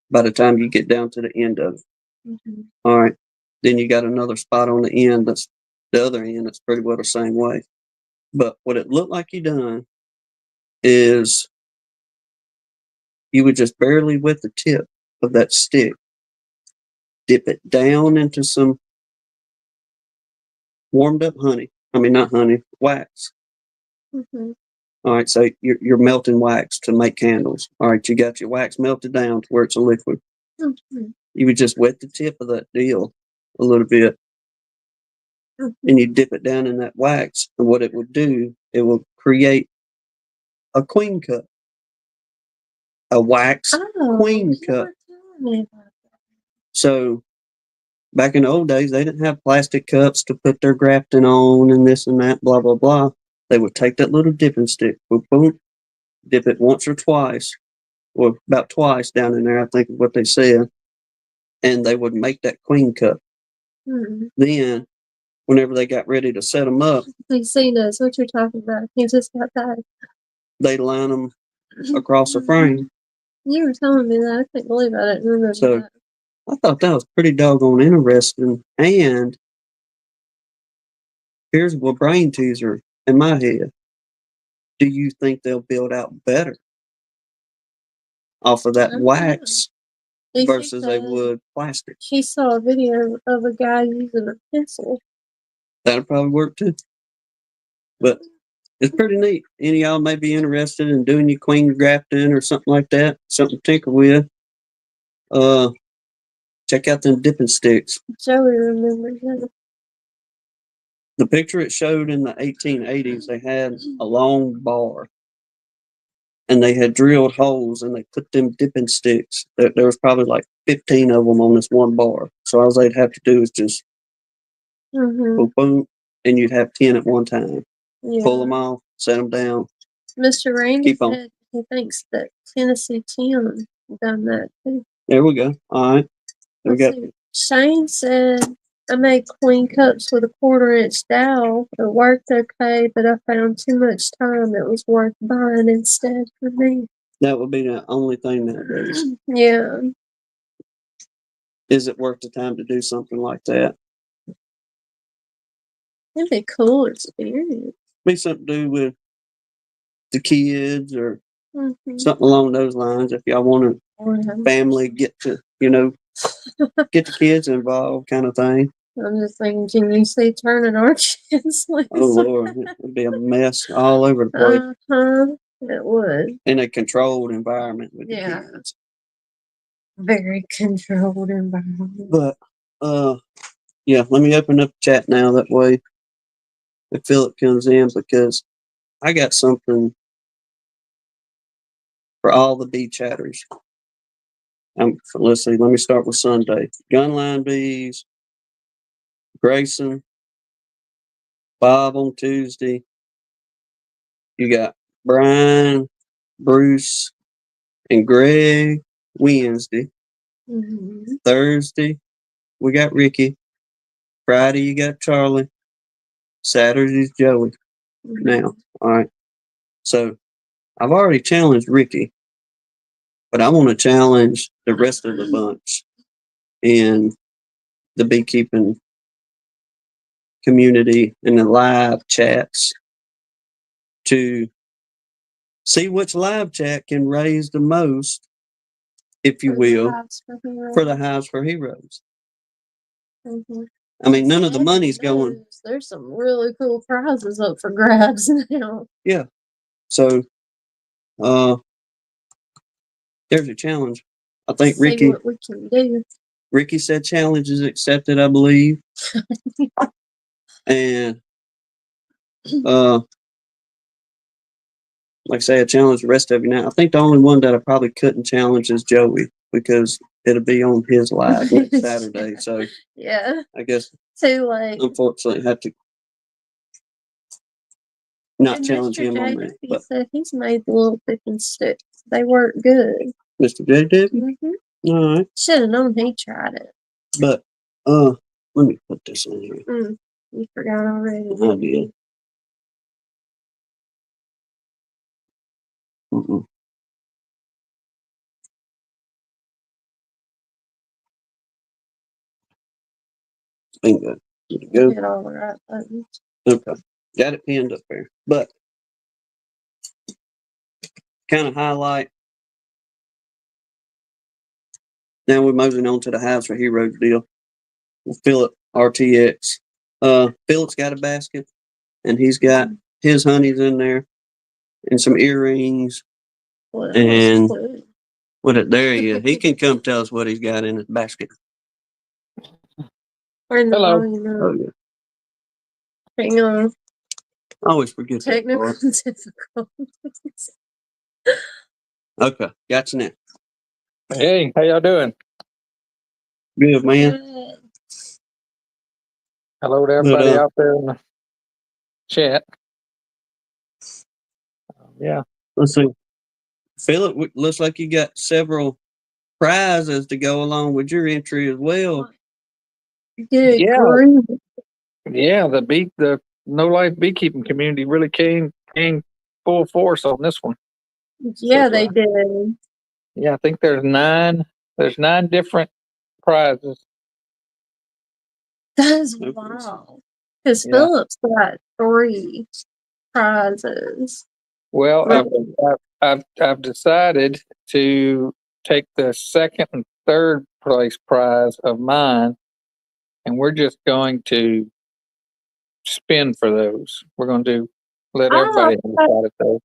A: by the time you get down to the end of it.
C: Mhm.
A: All right. Then you got another spot on the end that's the other end that's pretty well the same way. But what it looked like you done is you would just barely with the tip of that stick dip it down into some warmed up honey. I mean, not honey, wax.
C: Mhm.
A: All right, so you're melting wax to make candles. All right, you got your wax melted down to where it's a liquid.
C: Mhm.
A: You would just wet the tip of that deal a little bit,
C: Mhm.
A: and you dip it down in that wax. And what it would do, it will create a queen cup, a wax queen
C: You
A: cup.
C: were telling me about that.
A: So back in the old days, they didn't have plastic cups to put their grafting on and this and that, blah, blah, blah. They would take that little dipping stick, boom, boom, dip it once or twice, or about twice down in there, I think is what they said, and they would make that queen cup.
C: Mhm.
A: Then, whenever they got ready to set them up,
C: He knows what you're talking about. He just got that.
A: they'd line them across the frame.
C: You were telling me that. I can't believe I didn't remember
A: So
C: that.
A: I thought that was pretty doggone interesting. And here's a brain teaser in my head. Do you think they'll build out better off of that wax versus they would plastic?
C: She saw a video of a guy using a pencil.
A: That'll probably work too. But it's pretty neat. Any of y'all may be interested in doing your queen grafting or something like that, something to tinker with. Check out them dipping sticks.
C: Joey remembers that.
A: The picture it showed in the 1880s, they had a long bar, and they had drilled holes, and they put them dipping sticks. There was probably like 15 of them on this one bar. So all they'd have to do is just boom, boom, and you'd have 10 at one time.
C: Yeah.
A: Pull them off, set them down.
C: Mr. Randy
A: Keep on.
C: said he thinks that Tennessee Tim done that too.
A: There we go. All right. There we go.
C: Shane said, I made queen cups with a 1/4-inch dowel. It worked okay, but I found too much time. It was worth buying instead for me.
A: That would be the only thing nowadays.
C: Yeah.
A: Is it worth the time to do something like that?
C: It'd be a cool experience.
A: Be something to do with the kids or something along those lines. If y'all want a family get to, get the kids involved kind of thing.
C: I'm just thinking, can you see turning our kids loose?
A: Oh, Lord. It would be a mess all over the place.
C: It would.
A: In a controlled environment with the kids.
C: Very controlled environment.
A: But, yeah, let me open up the chat now. That way, if Philip comes in, because I got something for all the bee chatters. Let's see. Let me start with Sunday. Gunline bees, Grayson, Bob on Tuesday. You got Brian, Bruce, and Greg Wednesday. Thursday, we got Ricky. Friday, you got Charlie. Saturday's Joey. Now, all right. So I've already challenged Ricky, but I want to challenge the rest of the bunch in the beekeeping community and the live chats to see which live chat can raise the most, if you will, for the Hives for Heroes. I mean, none of the money's going.
C: there's some really cool prizes up for grabs now.
A: Yeah. So, there's a challenge. I think
C: See
A: Ricky
C: what we can do.
A: said challenge is accepted, I believe. And like I say, I challenge the rest of you now. I think the only one that I probably couldn't challenge is Joey because it'll be on his live next Saturday. So
C: yeah,
A: I guess
C: too late.
A: unfortunately have to not
C: And
A: challenge
C: Mr.
A: him on
C: J.
A: that. But
C: said he's made the little picking sticks. They work good.
A: Mr. J did?
C: Mm-hmm.
A: All right.
C: Should have known he tried it.
A: But let me put this in here.
C: You forgot already.
A: I did. Bingo. There you go.
C: Hit all the right buttons.
A: Okay. Got it pinned up there. But kind of highlight. Now we're moving on to the Hives for Heroes deal. Philip RTX. Philip's got a basket and he's got his honeys in there and some earrings. And what it there he is. He can come tell us what he's got in his basket.
C: Hello.
A: Oh yeah.
C: Hang on.
A: I always forget
C: Technical
A: that part.
C: difficulties.
A: Okay, gotcha now.
D: Hey, how y'all doing?
A: Good man.
D: Hello to everybody out there in the chat. Yeah.
A: Let's see. Philip, looks like you got several prizes to go along with your entry as well.
C: Good
D: Yeah.
C: grief.
D: Yeah, the no life beekeeping community really came full force on this one.
C: Yeah, they did.
D: Yeah, I think there's nine different prizes.
C: That's wow. Because
D: Yeah.
C: Philip's got 3 prizes.
D: Well, I've decided to take the second and third place prize of mine, and we're just going to spin for those. We're going to let everybody have a shot at those.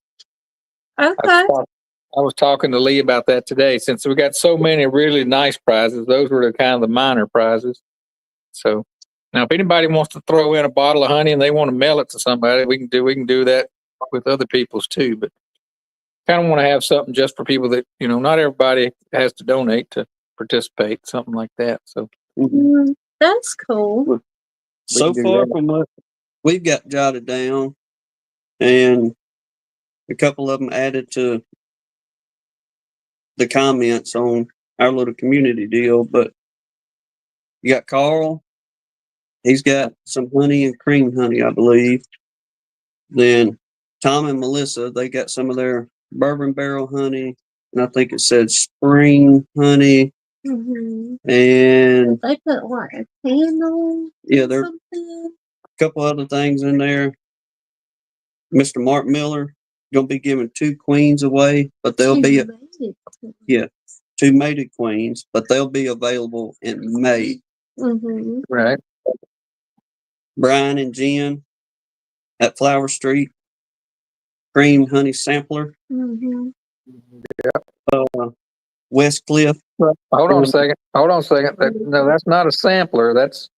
C: Okay.
D: I was talking to Lee about that today. Since we got so many really nice prizes, those were the kind of the minor prizes. So now, if anybody wants to throw in a bottle of honey and they want to mail it to somebody, we can do that with other people's too. But kind of want to have something just for people that not everybody has to donate to participate, something like that. So
C: That's cool.
A: So far from what we've got jotted down, and a couple of them added to the comments on our little community deal, but you got Carl. He's got some honey and cream honey, I believe. Then Tom and Melissa, they got some of their bourbon barrel honey, and I think it said spring honey. And
C: they put like a candle.
A: Yeah, there's a couple other things in there. Mr. Mark Miller gonna be giving 2 queens away, but they'll be 2 mated queens, but they'll be available in May.
D: Right.
A: Brian and Jen at Flower Street, cream honey sampler. West Cliff.
D: Hold on a second. No, that's not a sampler. That's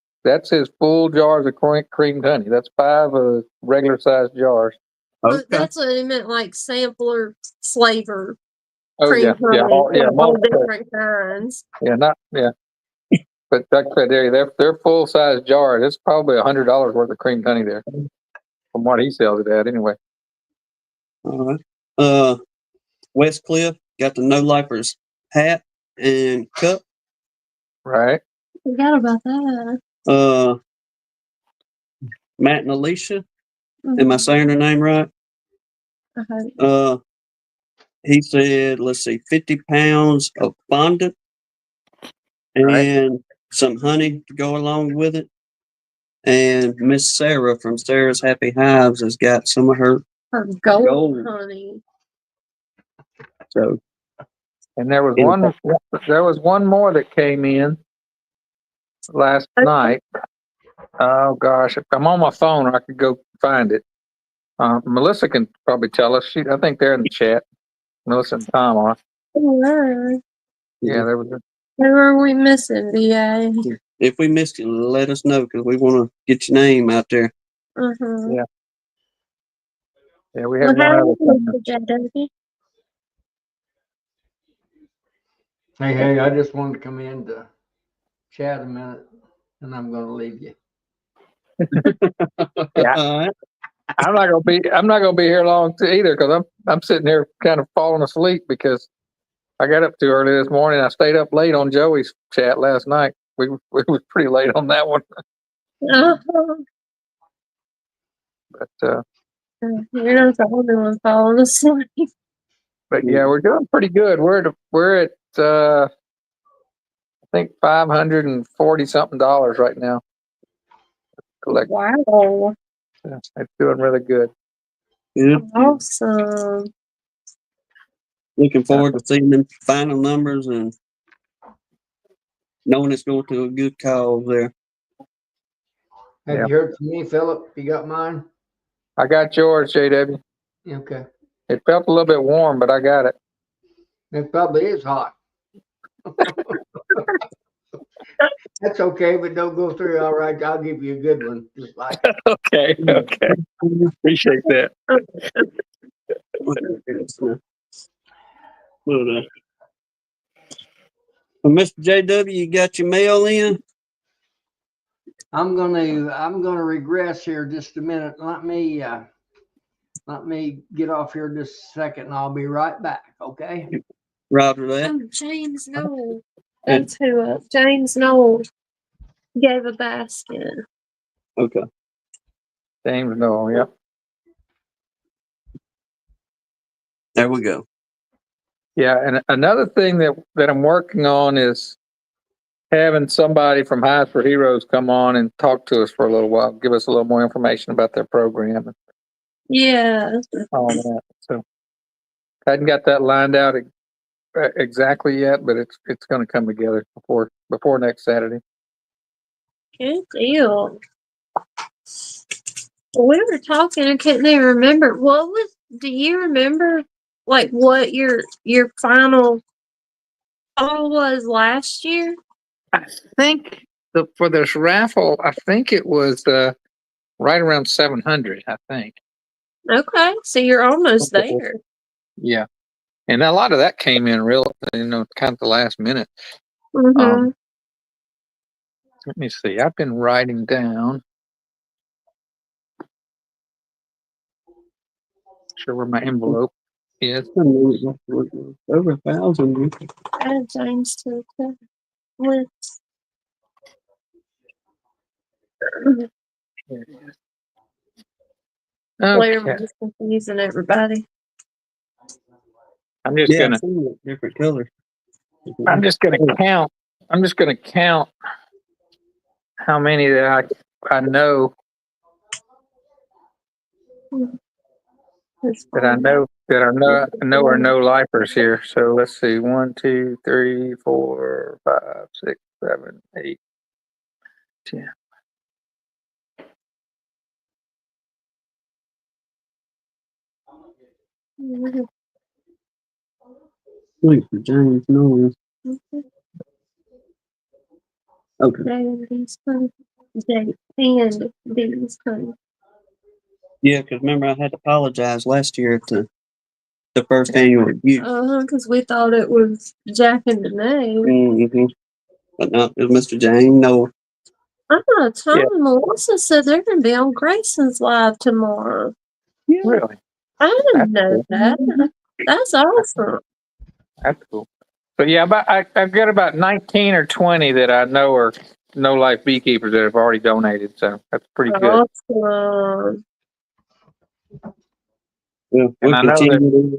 D: his full jars of creamed honey. That's 5 regular sized jars.
A: Okay.
C: That's what it meant, like sampler flavor.
D: Oh
C: cream
D: yeah,
C: honey, all
D: multiple.
C: different kinds.
D: Yeah. But like I said, they're full size jars. It's probably $100 worth of creamed honey there, from what he sells it at anyway.
A: All right. West Cliff got the No Lifers hat and cup.
D: Right.
C: Forgot about that.
A: Matt and Alicia. Am I saying her name right? He said, let's see, 50 pounds of fondant and some honey to go along with it. And Miss Sarah from Sarah's Happy Hives has got some of her gold
C: honey.
A: So,
D: and there was one more that came in last night. Oh gosh, if I'm on my phone, I could go find it. Melissa can probably tell us. I think they're in the chat. Melissa and Tom are.
C: Alright.
D: Yeah, there was.
C: Who are we missing, BA?
A: If we missed you, let us know because we want to get your name out there.
C: Uh-huh.
D: Yeah. Yeah, we
C: Well,
D: had one
C: how
D: other
C: is
D: thing.
C: Mr. JW?
B: Hey, I just wanted to come in to chat a minute, and I'm going to leave you.
D: Yeah.
A: All right.
D: I'm not gonna be here long either because I'm sitting here kind of falling asleep because I got up too early this morning. I stayed up late on Joey's chat last night. We was pretty late on that one,
C: Uh-huh.
D: but
C: You're not the only one falling asleep.
D: yeah, we're doing pretty good. We're at I think $540 something right now. Collect.
C: Wow.
D: Yeah, it's doing really good.
A: Yeah.
C: Awesome.
A: Looking forward to seeing them final numbers and knowing it's going to a good cause there.
B: Have
D: Yeah.
B: you heard from me, Philip? You got mine?
D: I got yours, JW.
B: Okay.
D: It felt a little bit warm, but I got it.
B: It probably is hot. That's okay, but don't go through. All right, I'll give you a good one. Just like
D: Okay, okay. Appreciate that.
A: Well, Mr. JW, you got your mail in?
B: I'm gonna regress here just a minute. Let me get off here just a second, and I'll be right back. Okay.
A: Roger that.
C: Oh, James Knoll. That's who James Knoll gave a basket.
A: Okay.
D: James Noel, yep.
A: There we go.
D: Yeah, and another thing that I'm working on is having somebody from Highs for Heroes come on and talk to us for a little while, give us a little more information about their program and
C: Yeah.
D: all that. So I hadn't got that lined out exactly yet, but it's going to come together before next Saturday.
C: Good deal. We were talking, I couldn't even remember. Do you remember like what your final total was last year?
D: I think for this raffle, I think it was right around 700. I think.
C: Okay, so you're almost there.
D: Yeah, and a lot of that came in real, kind of the last minute.
C: Mm-hmm.
D: Let me see. I've been writing down. Sure where my envelope is.
A: Over 1,000.
C: Add James to the list. Blair
D: Okay.
C: was confusing everybody.
D: I'm just
A: Yeah,
D: gonna
A: some of different colors.
D: I'm just gonna count. I'm just gonna count how many that I know that I know are no lifers here. So let's see. 1, 2, 3, 4, 5, 6, 7, 8, 10.
A: Wait for James Nolan. Okay. Yeah, because remember I had to apologize last year at the first annual review.
C: Because we thought it was Jack and the name.
A: Mm-hmm. But no, it was Mr. James Nolan.
C: Tom and Melissa said they're going to be on Grayson's Live tomorrow.
A: Yeah.
D: Really?
C: I didn't
D: That's
C: know
D: cool.
C: that. That's awesome.
D: That's cool. So yeah, I've got about 19 or 20 that I know are no life beekeepers that have already donated. So that's pretty good.
C: Awesome.
A: Yeah,
D: And
A: we'll continue.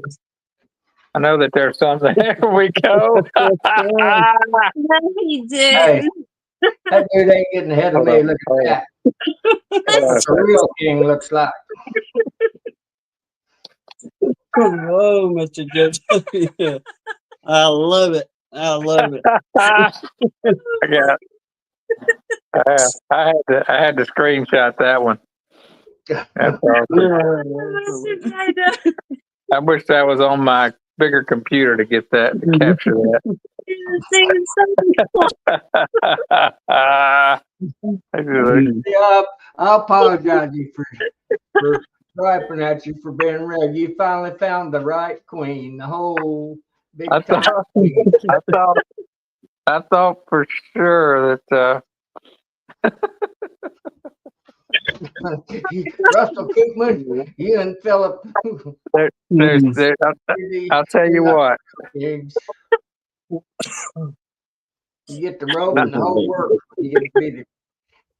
D: I know that there's some. There we go.
C: No, he
B: Hey,
C: didn't.
B: that dude ain't getting ahead of me. Look at that. That's a real king looks like.
A: Whoa, Mr. Judge. Yeah. I love it. I love it.
D: I got I had to screenshot that one. That's awesome.
C: Mr. J-Dub.
D: I wish I was on my bigger computer to get that, to capture that.
B: Yeah, I apologize you for griping at you for being red. You finally found the right queen, the whole big
D: I
B: time
D: thought,
B: queen.
D: I thought for sure that,
B: Russell Koopman, you and Philip.
D: I'll tell you what.
B: You get the rope and the whole work. You get to be the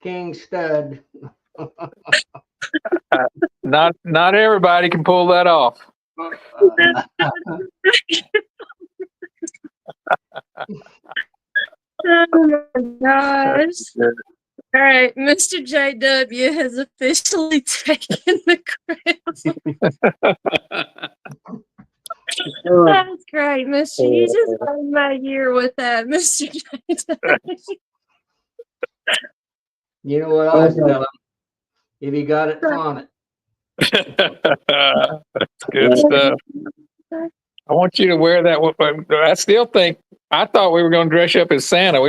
B: king stud.
D: Not everybody can pull that off.
C: Oh my gosh. All right, Mr. JW has officially taken the crown. That's great, Mr. You just made my year with that, Mr. JW.
B: You know what I tell him? If you got it, flaunt it.
D: That's good stuff. I want you to wear that. I still think, I thought we were going to dress you up as Santa.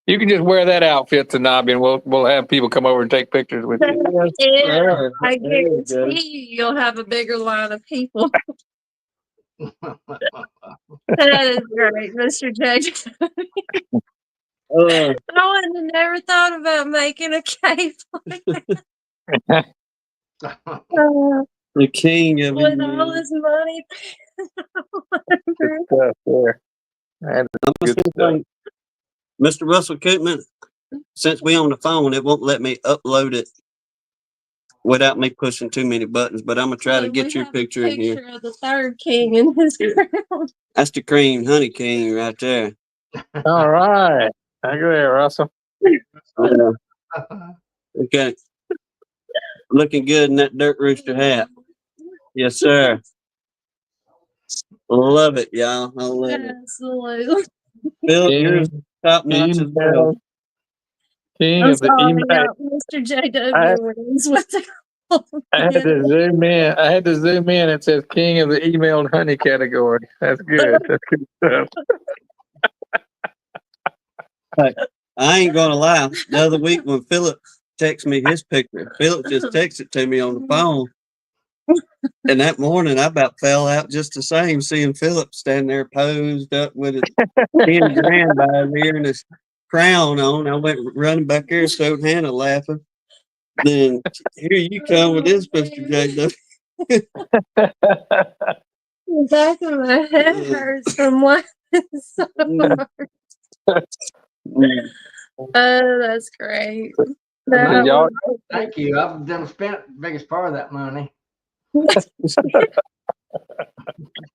D: You can just wear that outfit to Nobby, and we'll have people come over and take pictures with you.
C: Yeah, I guarantee you'll have a bigger line of people. That is great, Mr. JJ. I would have never thought about making a cape like that.
A: The king of
C: With all this money.
D: Good stuff there. That is good stuff.
A: Mr. Russell Koopman, since we on the phone, it won't let me upload it without me pushing too many buttons, but I'm gonna try to get your picture in here.
C: Of the third king in his crown.
A: That's the cream honey king right there.
D: All right. Thank you there, Russell.
A: Okay. Looking good in that dirt rooster hat. Yes, sir. Love it, y'all. I love it.
C: Absolutely.
A: Philip, yours top notch as well.
D: King
C: I'm
D: of the
C: sorry,
D: email.
C: Mr. JW wins with the
D: I had to zoom in. It says King of the emailed honey category. That's good. That's good stuff.
A: I ain't gonna lie. The other week when Philip texted me his picture, Philip just texted to me on the phone. And that morning I about fell out just the same, seeing Philip standing there posed up with his 10 grand by his ear and his crown on. I went running back there, showed Hannah laughing. Then here you come with this, Mr. JW.
C: The back of my head hurts from laughing so hard. Oh, that's great.
D: Y'all-
B: Thank you. I've done spent the biggest part of that money.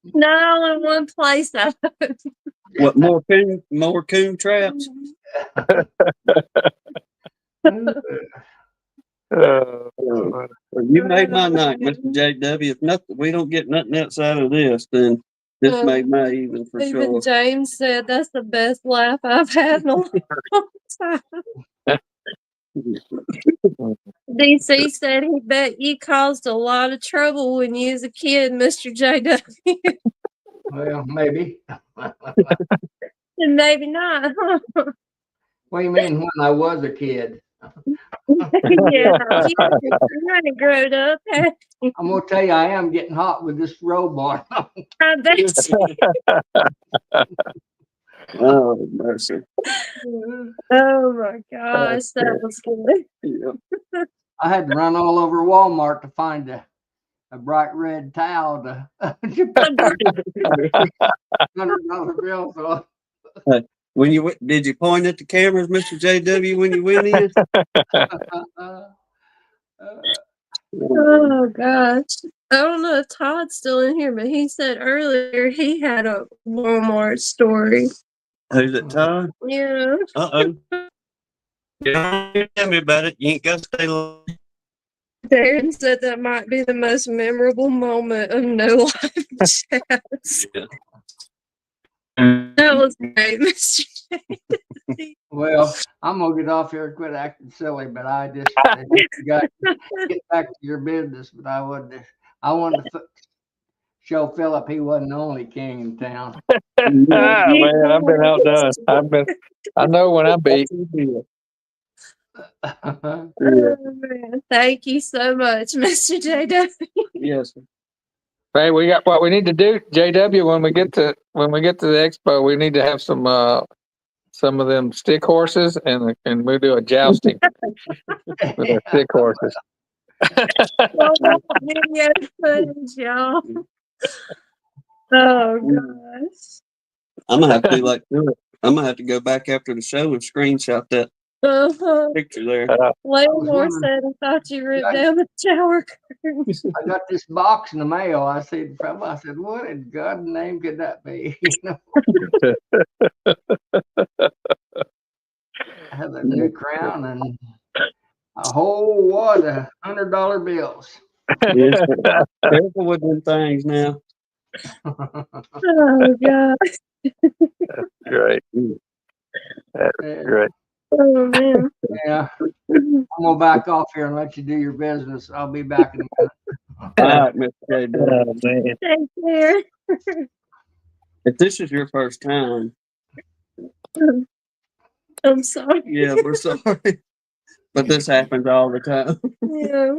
C: Not all in one place, though.
A: What more coon traps? You made my night, Mr. JW. If nothing, we don't get nothing else out of this, then this made my evening for
C: Even
A: sure.
C: James said that's the best laugh I've had in a long time. DC said he bet you caused a lot of trouble when you was a kid, Mr. JW.
B: Well, maybe.
C: And maybe not.
B: What do you mean when I was a kid?
C: Yeah, you kind of grown up.
B: I'm gonna tell you, I am getting hot with this robe on.
C: I bet you.
A: Oh, mercy.
C: Oh my gosh, that was good.
A: Yeah.
B: I had to run all over Walmart to find a bright red towel to $100 bill. So
A: When did you point at the cameras, Mr. JW, when you went in?
C: Oh gosh. I don't know if Todd's still in here, but he said earlier he had a Walmart story.
A: Who's it, Todd?
C: Yeah.
A: Uh-oh. Yeah, tell me about it. You ain't got to stay long.
C: Darren said that might be the most memorable moment of No Life Chats.
A: Yeah.
C: That was great, Mr.
B: well, Well, I'm gonna get off here and quit acting silly, but I just got to get back to your business. But I wanted to show Philip he wasn't the only king in town.
D: Man, I've been outdone. I know when I beat.
C: Oh, man. Thank you so much, Mr. JW.
A: Yes.
D: Hey, we got what we need to do, JW. When we get to the expo, we need to have some of them stick horses, and we'll do a jousting with our stick horses.
C: Well, that video footage, y'all. Oh gosh.
A: I'm gonna have to do like I'm gonna have to go back after the show and screenshot that picture there.
C: Laymore said he thought you ripped down the shower curtain.
B: I got this box in the mail. I said, what in God's name could that be? You know, I have a new crown and a whole wad of $100 bills.
A: Yes. Careful with them things now.
C: Oh god.
D: Great. That's great.
C: Oh man.
B: Yeah, I'm gonna back off here and let you do your business. I'll be back in a minute.
A: All right, Mr. JW.
D: Man.
C: Take care.
A: If this is your first time,
C: I'm sorry.
A: yeah, we're sorry. But this happens all the time.
C: Yeah.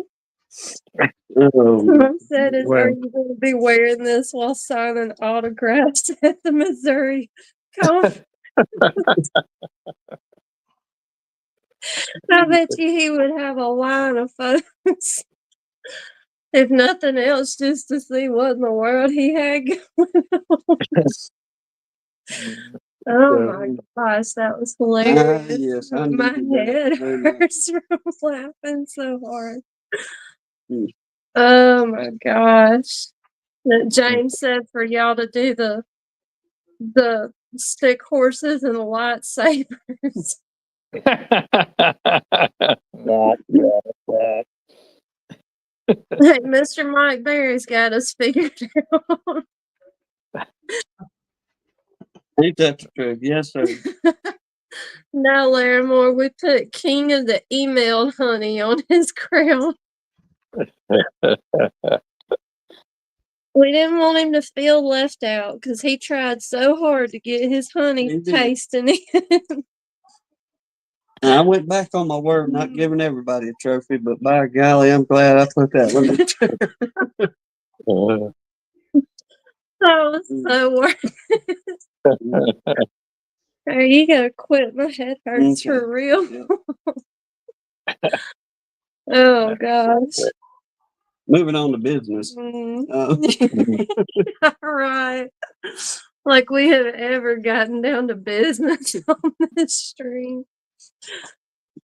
A: Oh,
C: I said, are
D: Well.
C: you going to be wearing this while signing autographs at the Missouri conference? I bet you he would have a line of photos. If nothing else, just to see what in the world he had going on. Oh my gosh, that was hilarious.
A: yes, I
C: My
A: needed that
C: head
A: very much.
C: hurts from laughing so hard.
A: Hmm.
C: Oh my gosh. That James said for y'all to do the stick horses and the lightsabers. Hey, Mr. Mike Berry's got us figured out.
A: Ain't that the truth? Yes, sir.
C: Now, Larimore, we put King of the Emailed Honey on his crown. We didn't want him to feel left out because he tried so hard to get his honey
A: He did.
C: tasting it.
A: And I went back on my word, not giving everybody a trophy, but by golly, I'm glad I put that one in there.
C: That was so worth it. Hey, you gotta quit. My head hurts
A: Okay.
C: for real.
A: Yeah.
C: Oh gosh.
A: Moving on to business.
C: All right. Like we have ever gotten down to business on this stream.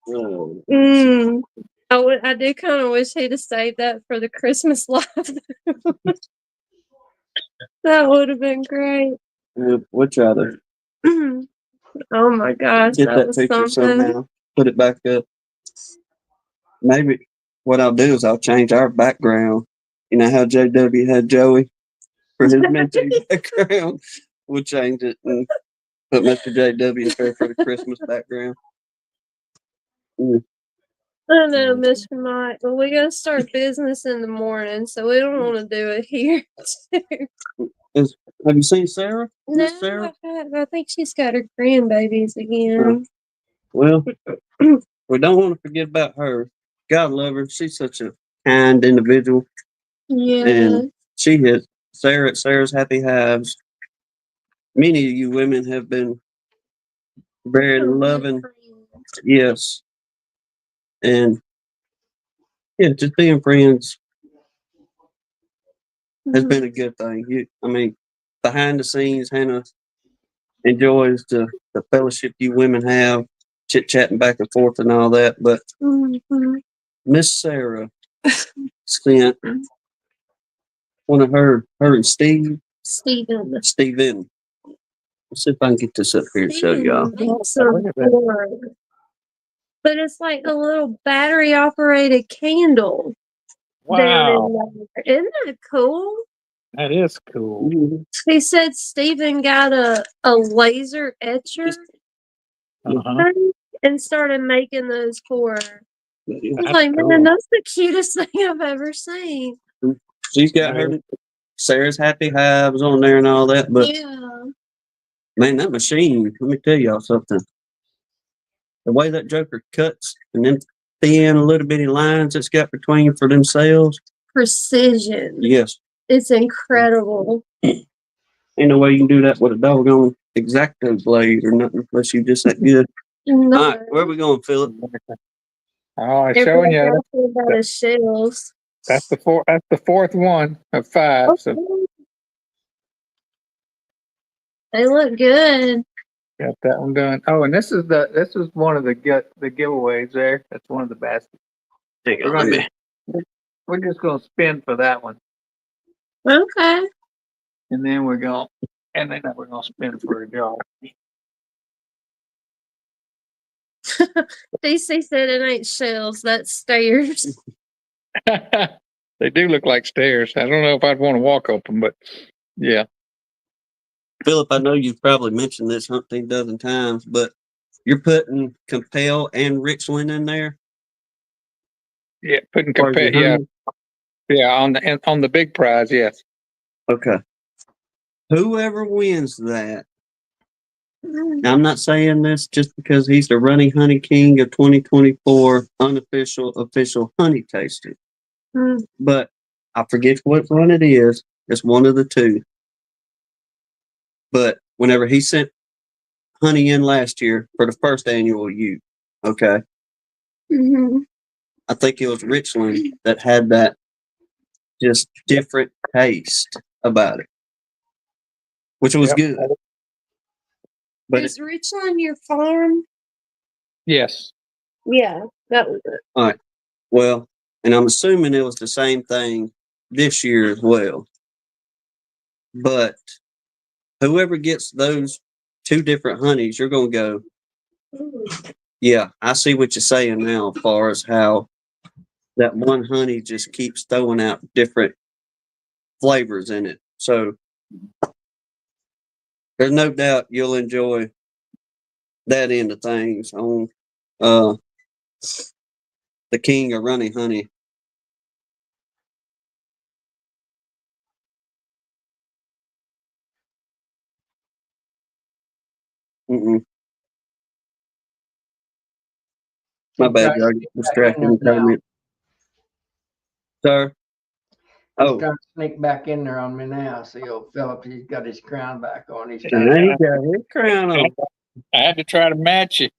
A: Oh,
C: I do kind of wish he'd have saved that for the Christmas live. That would have been great.
A: we'll try to
C: Oh my gosh,
A: get
C: that
A: that
C: was
A: picture
C: something.
A: somehow. Put it back up. Maybe what I'll do is I'll change our background. You know how JW had Joey for his minty background? We'll change it and put Mr. JW there for the Christmas background.
C: I know, Mr. Mike, but we gotta start business in the morning, so we don't want to do it here.
A: Have you seen Sarah?
C: No,
A: Miss Sarah?
C: I think she's got her grandbabies again.
A: Well, we don't want to forget about her. God love her. She's such a kind individual.
C: Yeah.
A: And she has Sarah at Sarah's Happy Hives. Many of you women have been very loving. Yes. And yeah, just being friends has been a good thing. I mean, behind the scenes, Hannah enjoys the fellowship you women have, chit chatting back and forth and all that. But Miss Sarah sent one of her and Steven. Let's see if I can get this up here to show y'all.
C: But it's like a little battery operated candle.
D: Wow.
C: Isn't that cool?
D: That is cool.
A: Mhm.
C: He said Steven got a laser etcher.
D: Uh-huh.
C: and started making those for her.
A: Yeah,
C: I'm
A: that's
C: like, man,
A: cool.
C: that's the cutest thing I've ever seen.
A: She's got her Sarah's Happy Hives on there and all that, but
C: Yeah.
A: man, that machine, let me tell y'all something. The way that joker cuts and then thin little bitty lines it's got between for themselves.
C: Precision.
A: Yes.
C: It's incredible.
A: Ain't no way you can do that with a doggone X-Acto blade or nothing unless you just that good.
C: No.
A: All right, where are we going, Philip?
D: Oh, it's showing
C: Everybody
D: you.
C: asking about his shells.
D: That's the fourth one of 5. So
C: Okay. They look good.
D: got that one done. Oh, and this is one of the giveaways there. That's one of the baskets. We're just gonna spin for that one,
C: Okay.
D: and then we're gonna spin for a jar.
C: DC said it ain't shells, that's stairs.
D: They do look like stairs. I don't know if I'd want to walk up them, but yeah.
A: Philip, I know you've probably mentioned this umpteen dozen times, but you're putting Compel and Richland in there?
D: Yeah, putting
A: Or is
D: compare.
A: it
D: Yeah,
A: honey?
D: on the big prize. Yes.
A: Okay. Whoever wins that, now, I'm not saying this just because he's the running honey king of 2024 unofficial official honey tasting,
C: Mm.
A: but I forget what one it is. It's one of the two. But whenever he sent honey in last year for the first annual U, okay,
C: Mm-hmm.
A: I think it was Richland that had that just different taste about it, which was
D: Yep.
A: good. But
C: Is Rich on your farm?
D: Yes.
C: Yeah, that was it.
A: well, and I'm assuming it was the same thing this year as well. But whoever gets those two different honeys, you're going to go, yeah, I see what you're saying now as far as how that one honey just keeps throwing out different flavors in it. So there's no doubt you'll enjoy that end of things on the king of running honey. Mm-mm. My bad, y'all. Distracted me for a minute. Sir?
B: He's
A: Oh,
B: trying to sneak back in there on me now. See, old Philip, he's got his crown back on. He's
A: and
B: trying
A: there he got his crown on.
D: I had to try to match you.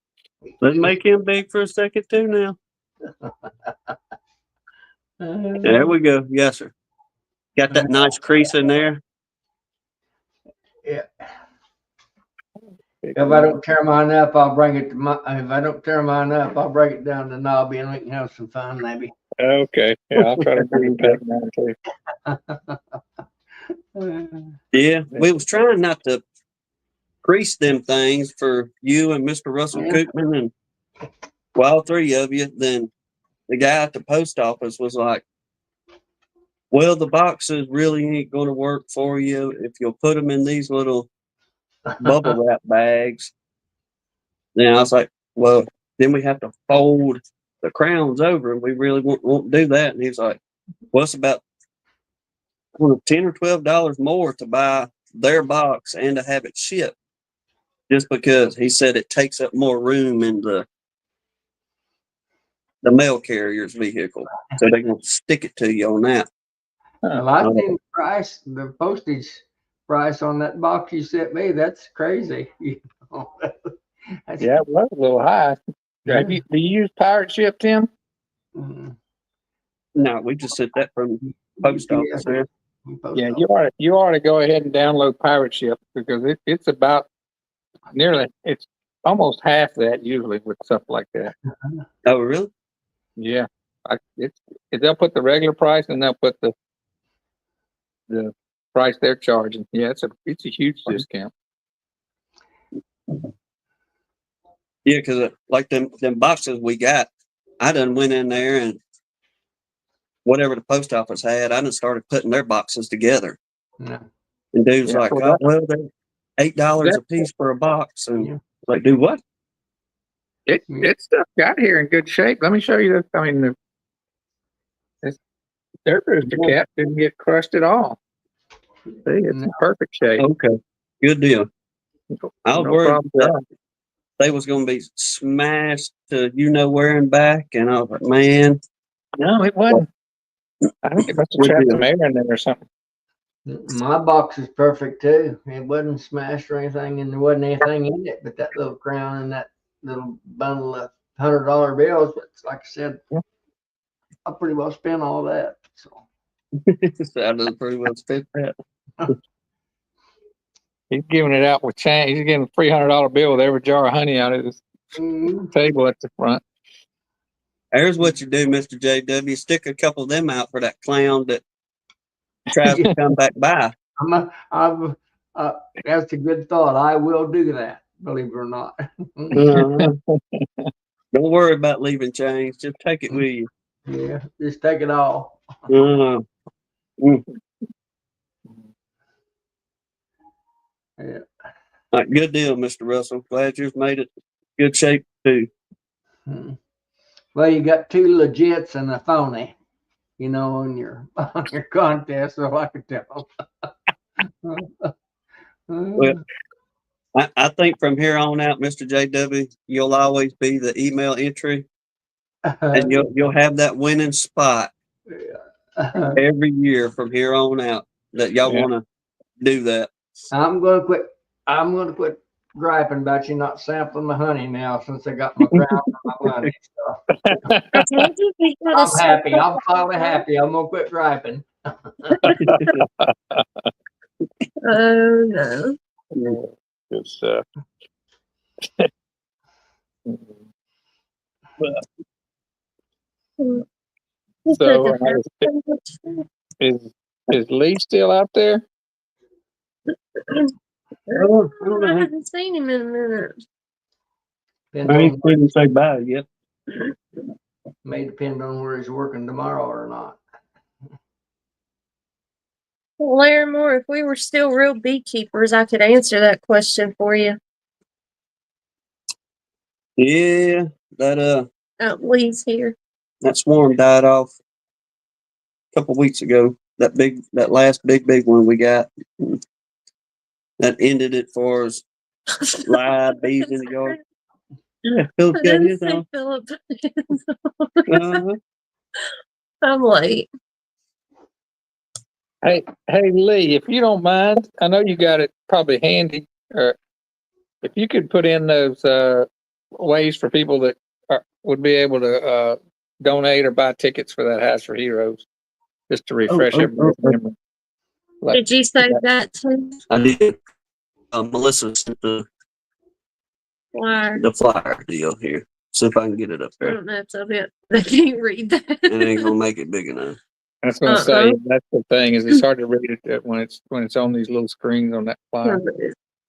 A: Let's make him big for a second, too, now. There we go. Yes, sir. Got that nice crease in there.
B: Yeah. If I don't tear mine up, I'll bring it to my. If I don't tear mine up, I'll break it down to Nobby and we can have some fun, maybe.
D: Okay. Yeah, I'll try to bring it back down too.
A: Yeah, we was trying not to crease them things for you and Mr. Russell
B: Yeah.
A: Koopman and well, all three of you. Then the guy at the post office was like, well, the boxes really ain't going to work for you if you'll put them in these little bubble wrap bags. Then I was like, well, then we have to fold the crowns over and we really won't do that. And he's like, well, it's about $10 or $12 more to buy their box and to have it shipped. Just because he said it takes up more room in the mail carrier's vehicle. So they're going to stick it to you on that.
B: Well, I think the postage price on that box you sent me, that's crazy. You know, that's,
D: Yeah, it was a little high.
B: Yeah.
D: Do you use pirate ship, Tim?
B: Mhm.
A: No, we just sent that from post office there.
B: Post
D: Yeah,
B: office.
D: you ought to go ahead and download pirate ship because it's about it's almost half that usually with stuff like that.
A: Oh, really?
D: Yeah, they'll put the regular price and they'll put the price they're charging. Yeah, it's a huge discount.
A: Yeah, because like them boxes we got, I done went in there and whatever the post office had, I done started putting their boxes together.
B: Yeah.
A: And dude's
D: Yeah,
A: like,
D: well,
A: oh, well, they're $8 a piece for a box. And
B: Yeah.
A: like, do what?
D: It stuff got here in good shape. Let me show you this. I mean, their rooster cap didn't get crushed at all. See, it's in perfect shape.
A: Okay, good deal. I was
D: No
A: worried
D: problem at
A: that
D: all.
A: they was going to be smashed to where and back, and I was like, man,
D: No, it wasn't. I think it must have
A: Good
D: trapped
A: deal.
D: some air in there or something.
B: My box is perfect too. It wasn't smashed or anything, and there wasn't anything in it but that little crown and that little bundle of $100 bills. But like I said,
D: Yeah.
B: I pretty well spent all that. So
A: I done pretty well spent that.
D: He's giving it out with change. He's getting a $300 bill with every jar of honey out of his table at the front.
A: There's what you do, Mr. JW. Stick a couple of them out for that clown that tries to come back by.
B: That's a good thought. I will do that, believe it or not.
A: Uh-huh. Don't worry about leaving change. Just take it with you.
B: Yeah, just take it all.
A: Uh, mm.
B: Yeah.
A: All right, good deal, Mr. Russell. Glad you've made it good shape too.
B: Well, you got two legits and a phony, on your contest, so I can tell.
A: Well, I think from here on out, Mr. JW, you'll always be the email entry, and you'll have that winning spot every year from here on out. That y'all want to do that.
B: I'm gonna quit. I'm gonna quit griping about you not sampling my honey now since I got my crown for my money. So
C: I told you we got
B: I'm happy. I'm finally happy. I'm gonna quit griping.
C: Oh no.
D: Good stuff. So is Lee still out there?
C: I haven't seen him in a minute.
B: Depends
A: I
B: on,
A: ain't even say bye yet.
B: may depend on where he's working tomorrow or not.
C: Larimore, if we were still real beekeepers, I could answer that question for you.
A: Yeah, that
C: Lee's here.
A: that swarm died off a couple weeks ago. That last big one we got. That ended it for us. Live bees in the yard. Yeah, Philip
C: I
A: got
C: didn't
A: his
C: say
A: on.
C: Philip.
A: Uh-huh.
C: I'm late.
D: Hey, Lee, if you don't mind, I know you got it probably handy. Or if you could put in those ways for people that would be able to donate or buy tickets for that House for Heroes, just to refresh everybody's memory. Like,
C: Did you say that too?
A: I did. Melissa sent the
C: Why?
A: flyer deal here. See if I can get it up
C: I
A: there.
C: don't know if so bit. I can't read that.
A: It ain't gonna make it big enough.
D: I was going to say that's the thing is it's hard to read it when it's on these little screens on that flyer.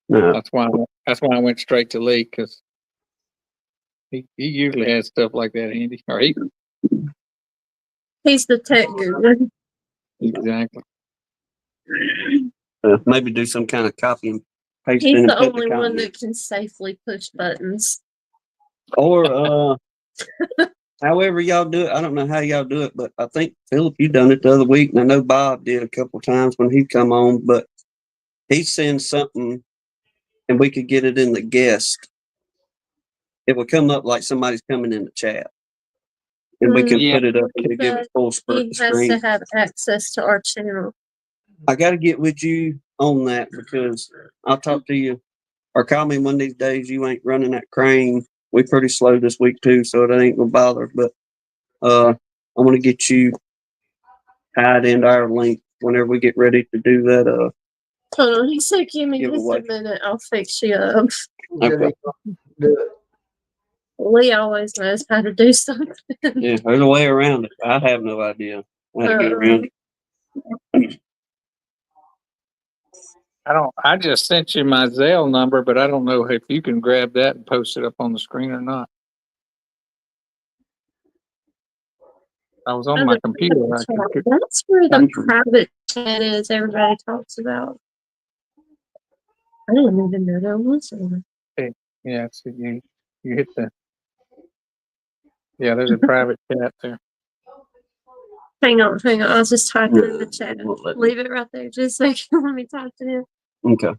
A: No.
D: That's why I went straight to Lee because he usually has stuff like that handy. Or
C: He's the tech guru.
D: exactly.
A: Maybe do some kind of copy and paste.
C: He's
A: in
C: the
A: and put
C: only one
A: comment.
C: that can safely push buttons.
A: Or however y'all do it. I don't know how y'all do it, but I think Philip, you done it the other week, and I know Bob did a couple times when he come on. But he sends something, and we could get it in the guest. It would come up like somebody's coming in the chat, and we can put it up and we give it full
C: He has
A: screen.
C: to have access to our channel.
A: I got to get with you on that because I'll talk to you or call me one of these days. You ain't running that crane. We pretty slow this week too, so it ain't gonna bother. But I'm gonna get you tied into our link whenever we get ready to do that.
C: Hold on, he said, "Give me just
A: Giveaway.
C: a minute. I'll fix you up."
A: Okay.
B: Do it.
C: Lee always knows how to do something.
A: Yeah, there's a way around it. I have no idea how to get around it.
D: I just sent you my Zelle number, but I don't know if you can grab that and post it up on the screen or not. I was on my computer.
C: That's where the private chat is. Everybody talks about. I didn't even know that was one.
D: Yeah, so you hit the Yeah, there's a private chat there.
C: Hang on. I was just typing in the chat.
A: Won't let me.
C: Leave it right there just a second. Let me type it in.
A: Okay.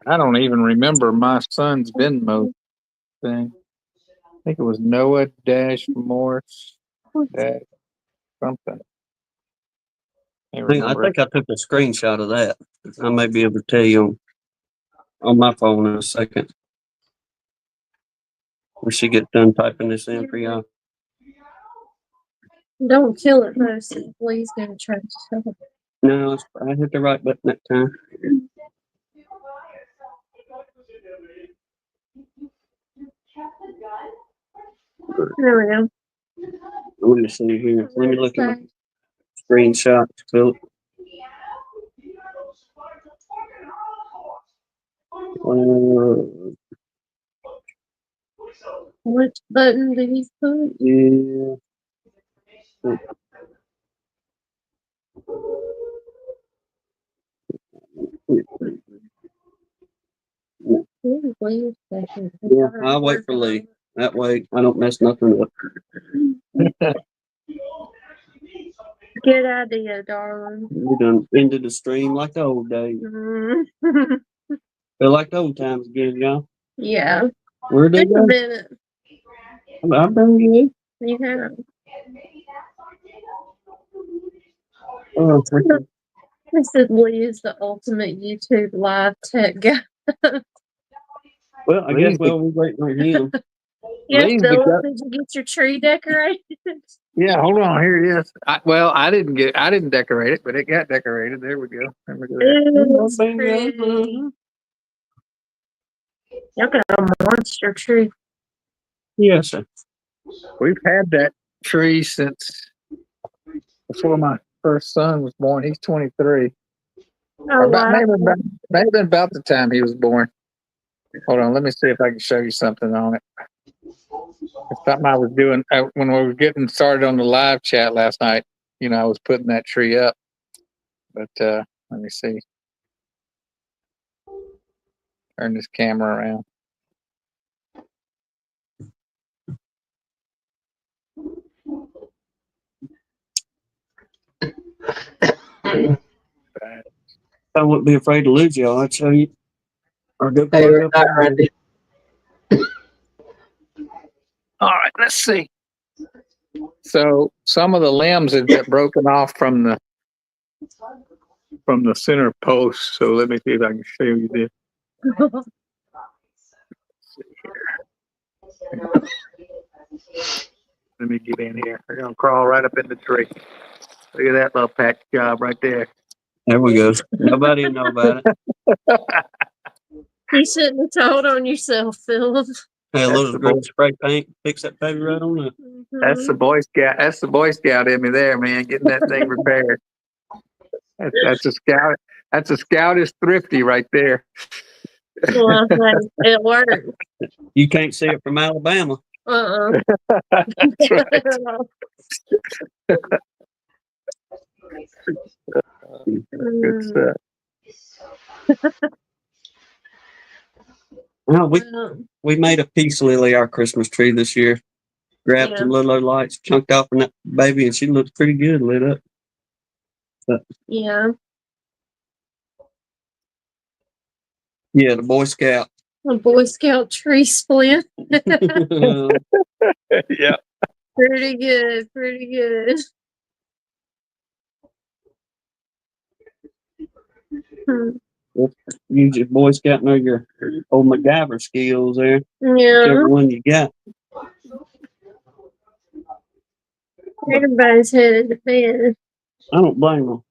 D: I don't even remember my son's Venmo thing. I think it was Noah dash Morse dash something. Can't
A: I
D: remember.
A: think I took a screenshot of that. I may be able to tell you on my phone in a second. We should get done typing this in for y'all.
C: Don't kill it though, so please go try to kill it.
A: No, I hit the right button that time.
C: There we go.
A: Let me see here. Let me look at my screenshots. Philip.
C: Which button did he put?
A: Yeah.
C: Wait a second.
A: Yeah, I'll wait for Lee. That way I don't mess nothing up.
C: Good idea, darling.
A: We done ended the stream like the old days.
C: Mm.
A: Feel like the old times again, y'all.
C: Yeah.
A: Where'd they
C: It's a
A: go?
C: minute.
A: I've done good.
C: You have.
A: Oh,
C: This is Lee is the ultimate YouTube live tech guy.
A: well, I guess we're waiting on him.
C: Yes,
D: Lee's
C: Philip,
D: got-
C: did you get your tree decorated?
D: Yeah, hold on. Here it is. I didn't decorate it, but it got decorated. There we go. There we go.
C: Ooh, it's
A: Bingo.
C: pretty. Look at a monster tree.
A: Yes, sir.
D: We've had that tree since before my first son was born. He's 23.
C: Oh, wow.
D: Maybe about the time he was born. Hold on, let me see if I can show you something on it. It's something I was doing when we were getting started on the live chat last night. I was putting that tree up. But let me see. Turn this camera around.
A: I wouldn't be afraid to lose y'all. I'd show you. Or go
B: Hey,
A: plug up.
B: not Randy.
D: All right, let's see. So some of the limbs have got broken off from the center post. So let me see if I can show you this. Let me get in here. We're gonna crawl right up in the tree. Look at that little patch job right there.
A: There we go. Nobody will know about it.
C: You shouldn't have told on yourself, Philip.
A: Hey, a
D: That's
A: little
D: the
A: green spray paint. Fix that baby right on up.
D: That's the Boy Scout. That's the Boy Scout in me there, man. Getting that thing repaired. That's a scout. That's a scout is thrifty right there.
C: Well, it worked.
A: You can't see it from Alabama.
D: That's right. Good stuff.
A: No, we made a peace lily our Christmas tree this year. Grabbed some little lights, chunked off on that baby, and she looked pretty good lit up.
C: Yeah.
A: Yeah, the Boy Scout.
C: A Boy Scout tree split.
D: Yeah.
C: Pretty good. Pretty good.
A: Use your Boy Scout or your old MacGyver skills there.
C: Yeah.
A: Whichever one you got.
C: Everybody's headed to bed.
A: I don't blame them.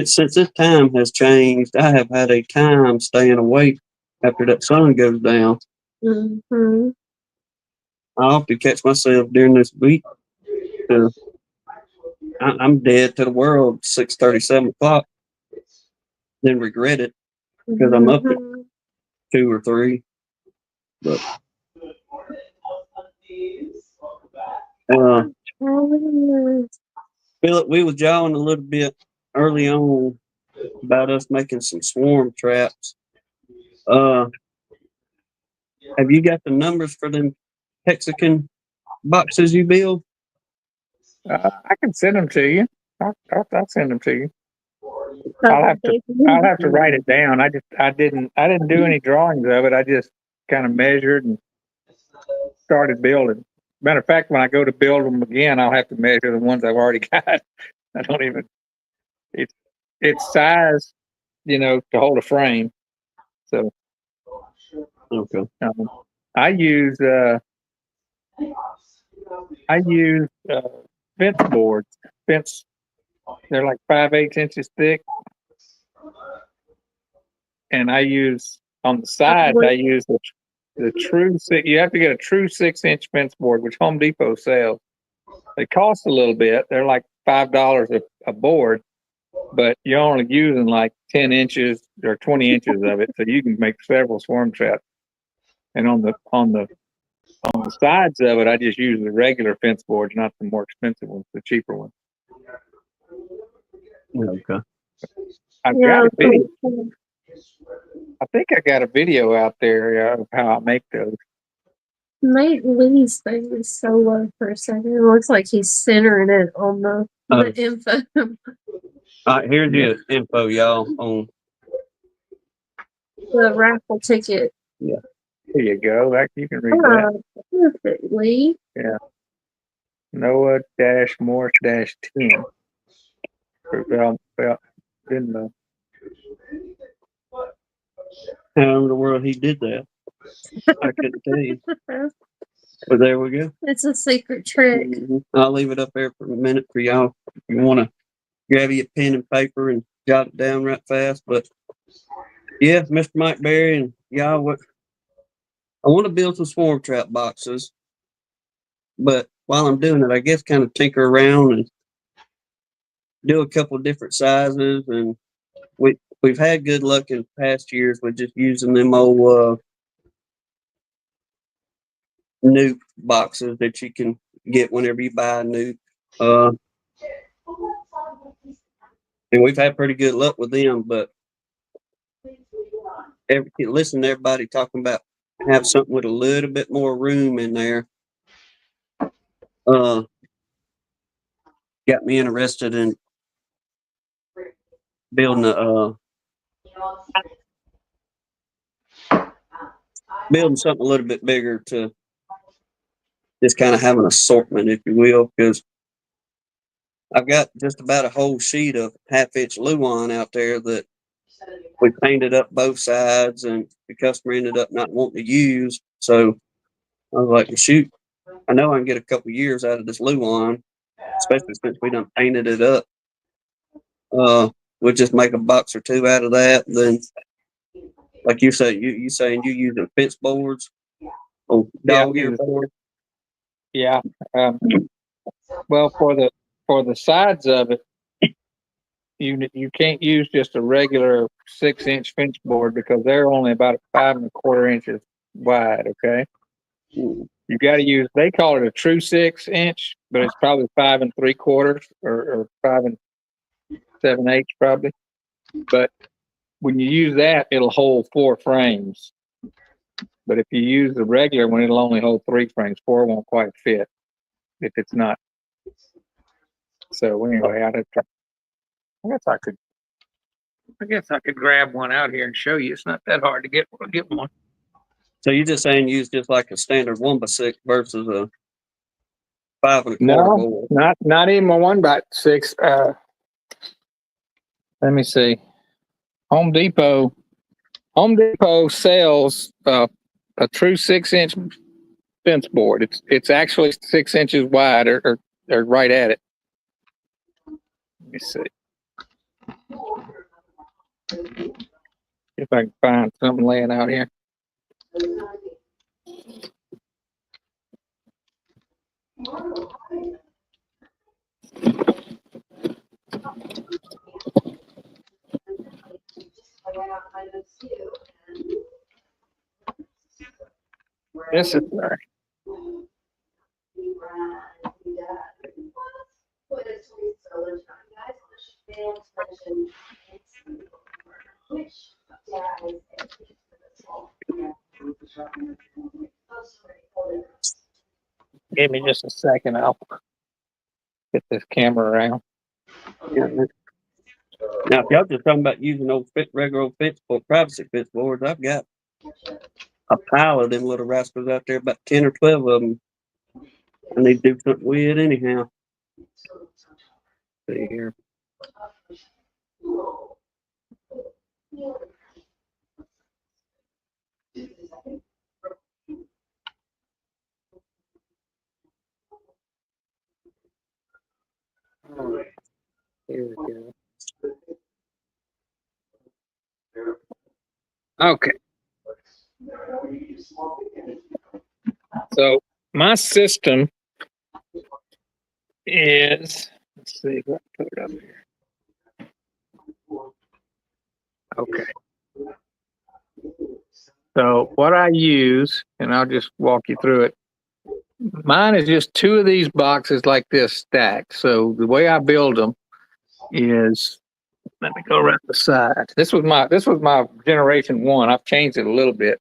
A: Since this time has changed, I have had a time staying awake after that sun goes down.
C: Mm-hmm.
A: I often catch myself during this week. I'm dead to the world 6:30, 7 o'clock. Then regret it because I'm up at 2 or 3. But Philip, we was jawing a little bit early on about us making some swarm traps. Have you got the numbers for them Mexican boxes you build?
D: I can send them to you. I'll send them to you.
C: I'll
D: I'll have to write it down. I didn't do any drawings of it. I just kind of measured and started building. Matter of fact, when I go to build them again, I'll have to measure the ones I've already got. I don't even. It's size, to hold a frame. So
A: Okay.
D: I use fence boards. Fence. They're like 5/8 inches thick, and I use on the sides. I use the true six. You have to get a true 6-inch fence board, which Home Depot sells. They cost a little bit. They're like $5 a board, but you're only using like 10 inches or 20 inches of it, so you can make several swarm traps. And on the sides of it, I just use the regular fence boards, not the more expensive ones, the cheaper ones.
A: Okay.
D: I've got a video. I think I got a video out there of how I make those.
C: Nate Lee's thing is so low for a second. It looks like he's centering it on the info.
A: All right, here's your info, y'all, on
C: The raffle ticket.
A: Yeah.
D: There you go. You can read that.
C: Perfectly.
D: Yeah. Noah-Morse-10. Didn't know.
A: how in the world he did that. I couldn't tell you. But there we go.
C: It's a secret trick.
A: I'll leave it up there for a minute for y'all. If you want to grab your pen and paper and jot it down right fast. But yeah, Mr. Mike Berry and y'all, I want to build some swarm trap boxes. But while I'm doing it, I guess kind of tinker around and do a couple of different sizes. And we've had good luck in past years with just using them old nuke boxes that you can get whenever you buy a nuke. And we've had pretty good luck with them, but listen to everybody talking about have something with a little bit more room in there. Got me interested in building building something a little bit bigger to just kind of have an assortment, if you will, because I've got just about a whole sheet of 1/2-inch Luan out there that we painted up both sides, and the customer ended up not wanting to use. So I was like, well, shoot, I know I can get a couple years out of this Luan, especially since we done painted it up. We'll just make a box or two out of that. And then, like you say, you saying you using fence boards? Oh, dog ear board?
D: Yeah. Well, for the sides of it, you can't use just a regular 6-inch fence board because they're only about 5¼ inches wide. Okay. You got to use. They call it a true 6-inch, but it's probably 5 3/4 or 5 7/8 probably. But when you use that, it'll hold 4 frames. But if you use the regular one, it'll only hold 3 frames. 4 won't quite fit if it's not. So anyway, I guess I could grab one out here and show you. It's not that hard to get one.
A: So you're just saying use just like a standard 1x6 versus a 5 1/4
D: No,
A: board?
D: not even a 1x6. Let me see. Home Depot sells a true 6-inch fence board. It's actually 6 inches wide or right at it. Let me see. If I can find something laying out here. This is right. Give me just a second. I'll get this camera around.
A: Yeah. Now, if y'all just talking about using regular old fence board, privacy fence boards, I've got a pile of them little rascals out there, about 10 or 12 of them. I need to do something with anyhow.
D: See here. All right. Here we go. Okay. So my system is, let's see if I can put it up here. Okay. So what I use, and I'll just walk you through it. Mine is just two of these boxes like this stacked. So the way I build them is, let me go around the side. This was my generation one. I've changed it a little bit.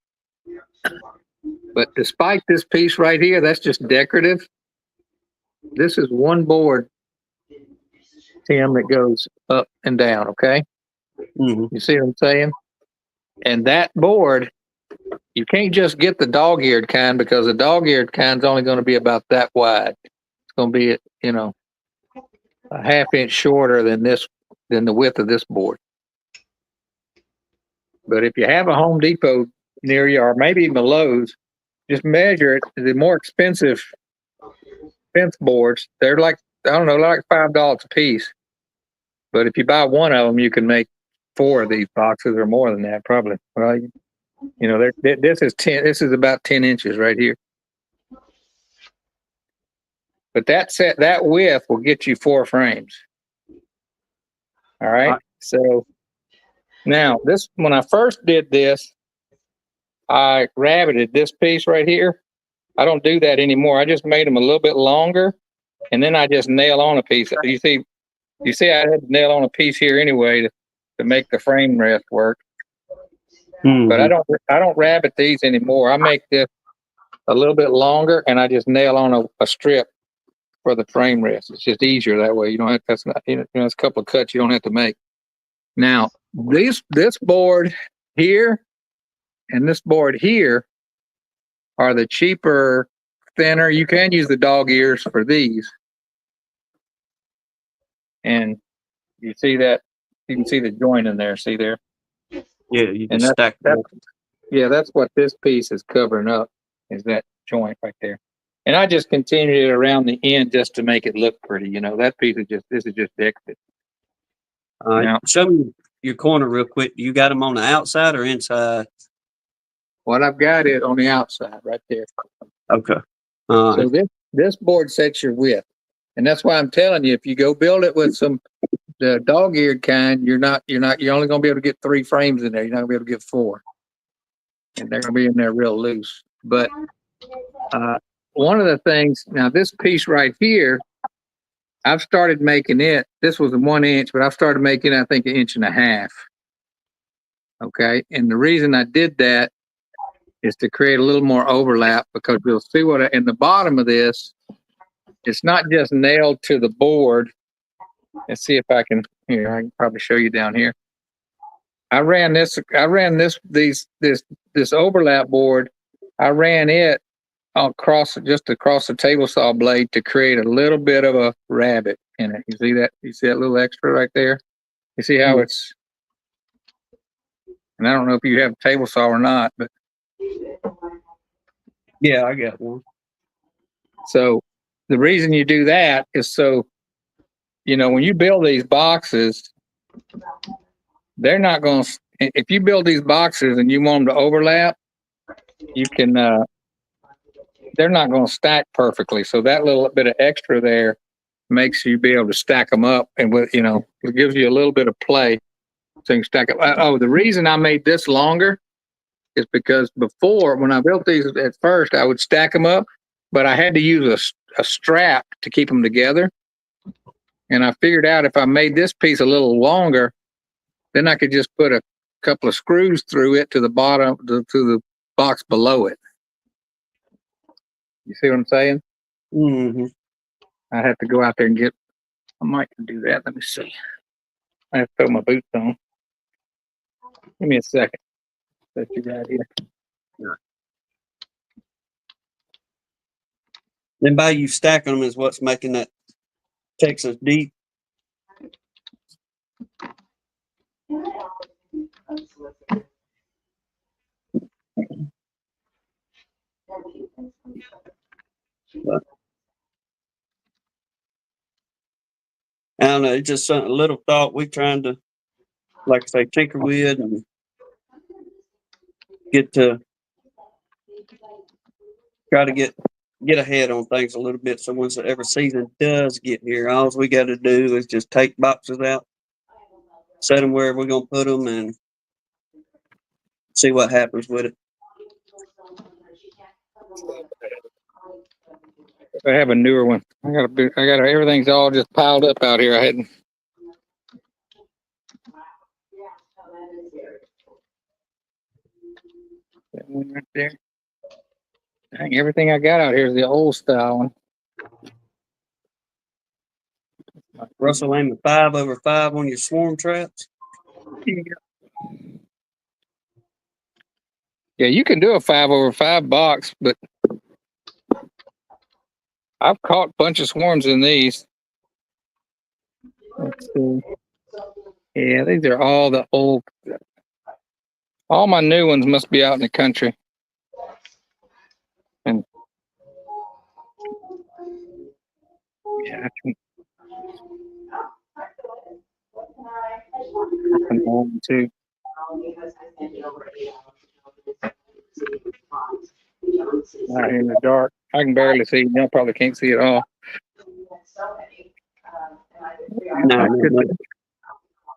D: But despite this piece right here, that's just decorative. This is one board, Tim, that goes up and down, okay?
A: Mm-hmm.
D: You see what I'm saying? And that board, you can't just get the dog-eared kind, because the dog-eared kind's only going to be about that wide. It's going to be, a half-inch shorter than the width of this board. But if you have a Home Depot near you, or maybe even a Lowe's, just measure it. The more expensive fence boards, they're like, I don't know, like $5 a piece. But if you buy one of them, you can make 4 of these boxes, or more than that, probably. Well, this is about 10 inches right here. But that width will get you 4 frames. All right. So now when I first did this, I rabbited this piece right here. I don't do that anymore. I just made them a little bit longer, and then I just nail on a piece. You see, I had to nail on a piece here anyway to make the frame rest work.
A: Mm-hmm.
D: But I don't rabbit these anymore. I make this a little bit longer, and I just nail on a strip for the frame rest. It's just easier that way. You don't have, that's not, it's a couple of cuts you don't have to make. Now, this board here and this board here are the cheaper, thinner. You can use the dog ears for these. And you see that, you can see the joint in there. See there?
A: Yeah, you can
D: And
A: stack them.
D: that's what this piece is covering up, is that joint right there. And I just continued it around the end just to make it look pretty. That piece this is just decorative.
A: All right.
D: Now,
A: Show me your corner real quick. You got them on the outside or inside?
D: what I've got is on the outside right there.
A: Okay.
D: So this board sets your width. And that's why I'm telling you, if you go build it with the dog-eared kind, you're only going to be able to get 3 frames in there. You're not going to be able to get 4. And they're going to be in there real loose. But one of the things, now this piece right here, I've started making it, this was a 1 inch, but I've started making it, I think, 1.5 inches. Okay. And the reason I did that is to create a little more overlap, because you'll see in the bottom of this, it's not just nailed to the board. Let's see if I can probably show you down here. I ran this overlap board. I ran it across the table saw blade to create a little bit of a rabbit in it. You see that? You see that little extra right there? You see how it's, and I don't know if you have a table saw or not, but
A: yeah, I got one.
D: So the reason you do that is so, when you build these boxes, they're not going to, if you build these boxes and you want them to overlap, you can, they're not going to stack perfectly. So that little bit of extra there makes you be able to stack them up, and it gives you a little bit of play so you can stack up. Oh, the reason I made this longer is because before, when I built these at first, I would stack them up, but I had to use a strap to keep them together. And I figured out if I made this piece a little longer, then I could just put a couple of screws through it to the bottom, to the box below it. You see what I'm saying?
A: Mm-hmm.
D: I have to go out there and get. I might do that. Let me see. I have to throw my boots on. Give me a second. That's your idea.
A: And by you stacking them is what's making that Texas deep. But, I don't know. It's just a little thought we trying to, like I say, tinker with and get to try to get ahead on things a little bit. So once every season does get here, all we got to do is just take boxes out, set them where we're gonna put them, and see what happens with it.
D: I have a newer one. I got everything's all just piled up out here. I hadn't. That one right there. Dang, everything I got out here is the old style one.
A: Russell aiming 5/5 on your swarm traps.
D: Yeah, you can do a 5/5 box, but I've caught a bunch of swarms in these. Let's see. Yeah, these are all the old. All my new ones must be out in the country. And yeah, I can one too. Out here in the dark, I can barely see. Y'all probably can't see at all.
A: No, no.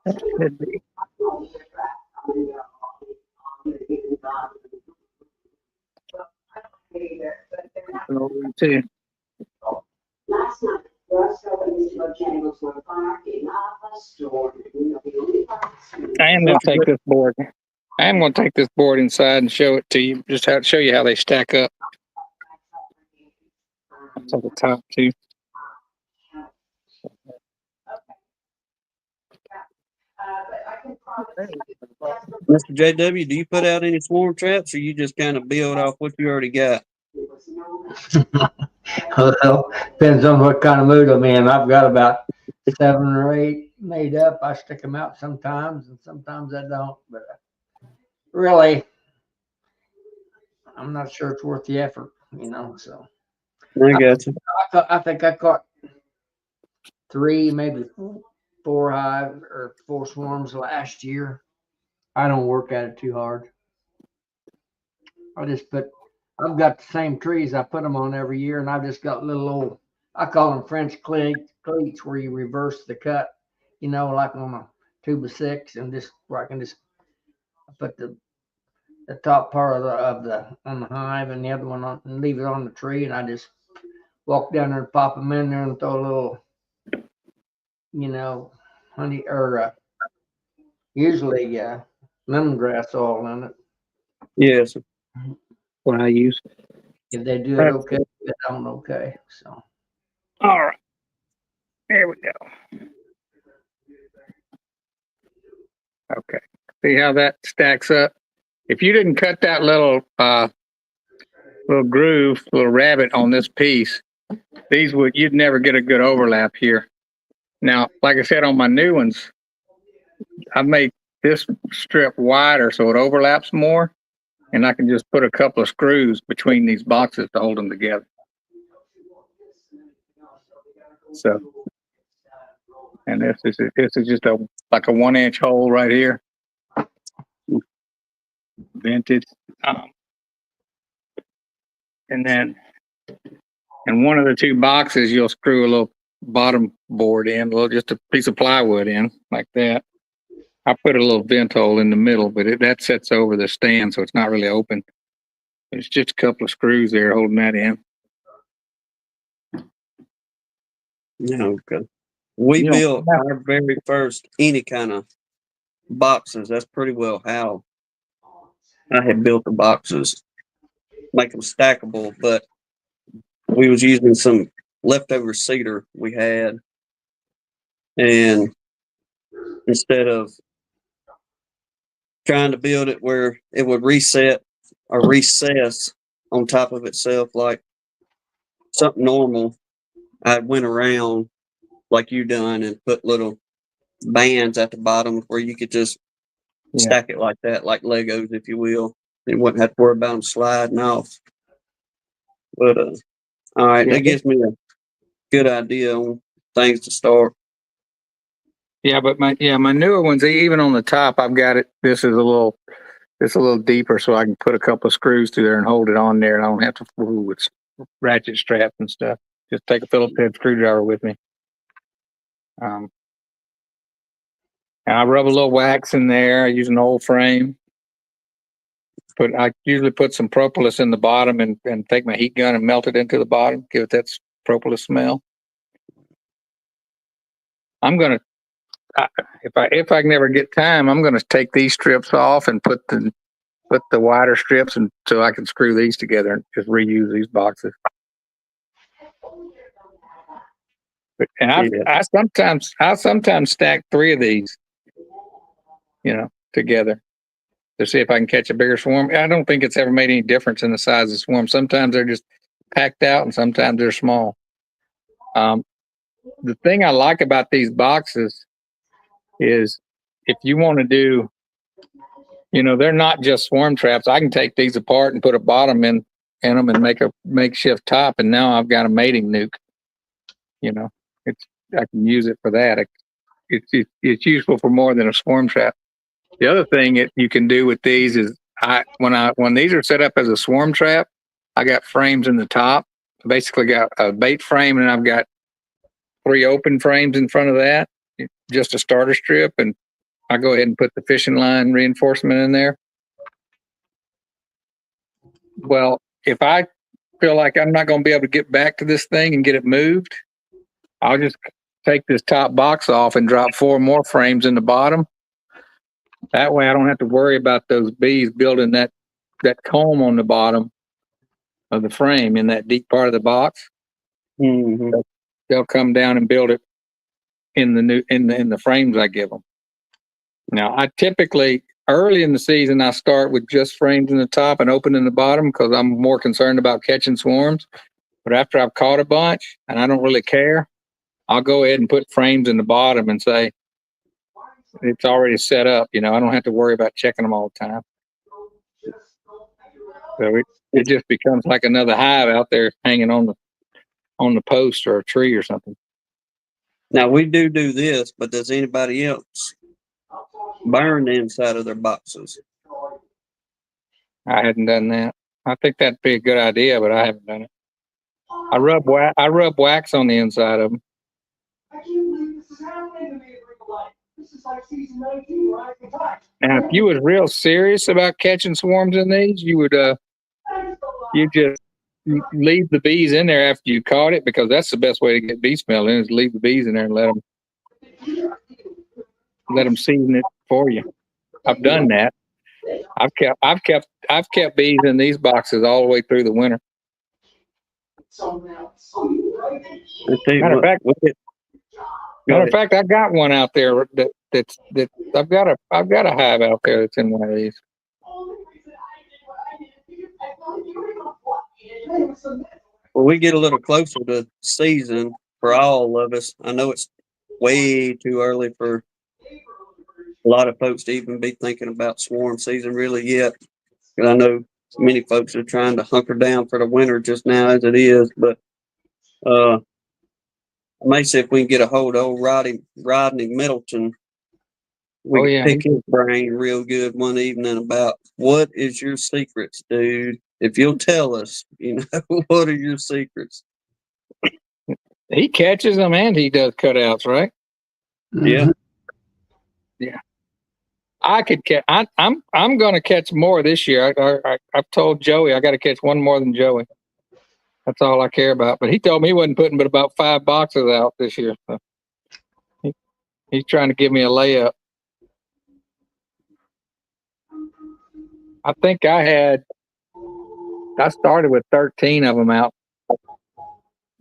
D: That could be. An old one too. I am going to take this board. I am going to take this board inside and show it to you. Just how show you how they stack up. That's at the top too.
A: Mr. JW, do you put out any swarm traps, or you just kind of build off what you already got?
B: Well, depends on what kind of mood I'm in. I've got about 7 or 8 made up. I stick them out sometimes, and sometimes I don't. But really, I'm not sure it's worth the effort, So
A: I got you.
B: I think I caught 3, maybe 4 hive or 4 swarms last year. I don't work at it too hard. I've got the same trees I put them on every year, and I've just got little old, I call them French cleats where you reverse the cut, like on a 2x6, and just where I can just put the top part of the on the hive and the other one on, and leave it on the tree, and I just walk down there and pop them in there and throw a little, honey or usually lemongrass oil in it.
A: Yes.
D: What I use.
B: If they do it okay, they don't okay. So.
D: All right. There we go. Okay. See how that stacks up? If you didn't cut that little groove, little rabbit on this piece, you'd never get a good overlap here. Now, like I said, on my new ones, I make this strip wider so it overlaps more, and I can just put a couple of screws between these boxes to hold them together. So, and this is just like a 1-inch hole right here, vented, and then in one of the 2 boxes you'll screw a little bottom board in, just a piece of plywood in like that. I put a little vent hole in the middle, but that sets over the stand, so it's not really open. It's just a couple of screws there holding that in.
A: Yeah, okay. We built our very first any kind of boxes. That's pretty well how I had built the boxes, make them stackable. But we was using some leftover cedar we had, and instead of trying to build it where it would reset or recess on top of itself like something normal, I went around like you done and put little bands at the bottom where you could just
D: Yeah.
A: stack it like that, like Legos, if you will. You wouldn't have to worry about them sliding off. But all right,
D: Yeah.
A: that gives me a good idea on things to start.
D: Yeah, but my newer ones, even on the top, I've got it. This is a little deeper, so I can put a couple of screws through there and hold it on there, and I don't have to fool with ratchet straps and stuff. Just take a Phillips head screwdriver with me. And I rub a little wax in there. I use an old frame. I usually put some propolis in the bottom and take my heat gun and melt it into the bottom, give it that propolis smell. I'm gonna, if I can ever get time, I'm gonna take these strips off and put the wider strips, and so I can screw these together and just reuse these boxes. And I sometimes stack 3 of these, together to see if I can catch a bigger swarm. I don't think it's ever made any difference in the size of the swarm. Sometimes they're just packed out, and sometimes they're small. The thing I like about these boxes is if you want to do, they're not just swarm traps. I can take these apart and put a bottom in them and make a makeshift top, and now I've got a mating nuke. I can use it for that. It's useful for more than a swarm trap. The other thing you can do with these is when these are set up as a swarm trap, I got frames in the top. Basically got a bait frame, and I've got 3 open frames in front of that, just a starter strip, and I go ahead and put the fishing line reinforcement in there. Well, if I feel like I'm not going to be able to get back to this thing and get it moved, I'll just take this top box off and drop 4 more frames in the bottom. That way I don't have to worry about those bees building that comb on the bottom of the frame in that deep part of the box.
A: Mm-hmm.
D: They'll come down and build it in the frames I give them. Now, I typically early in the season I start with just frames in the top and open in the bottom because I'm more concerned about catching swarms. But after I've caught a bunch and I don't really care, I'll go ahead and put frames in the bottom and say it's already set up. I don't have to worry about checking them all the time. So it just becomes like another hive out there hanging on the post or a tree or something.
A: Now we do this, but does anybody else burn the inside of their boxes?
D: I hadn't done that. I think that'd be a good idea, but I haven't done it. I rub wax on the inside of them. Now, if you was real serious about catching swarms in these, you would you just leave the bees in there after you caught it, because that's the best way to get bee smell in, is leave the bees in there and let them season it for you. I've done that. I've kept bees in these boxes all the way through the winter. Matter of fact, I've got one out there that I've got a hive out there that's in one of these.
A: When we get a little closer to season for all of us, I know it's way too early for a lot of folks to even be thinking about swarm season really yet. Because I know many folks are trying to hunker down for the winter just now as it is. But I may see if we can get a hold of old Rodney Middleton. We can pick his brain real good one evening about what is your secrets, dude. If you'll tell us, what are your secrets?
D: He catches them and he does cutouts, right?
A: Yeah.
D: Yeah. I could catch. I'm going to catch more this year. I've told Joey I got to catch one more than Joey. That's all I care about. But he told me he wasn't putting but about 5 boxes out this year. So he's trying to give me a layup. I think I started with 13 of them out.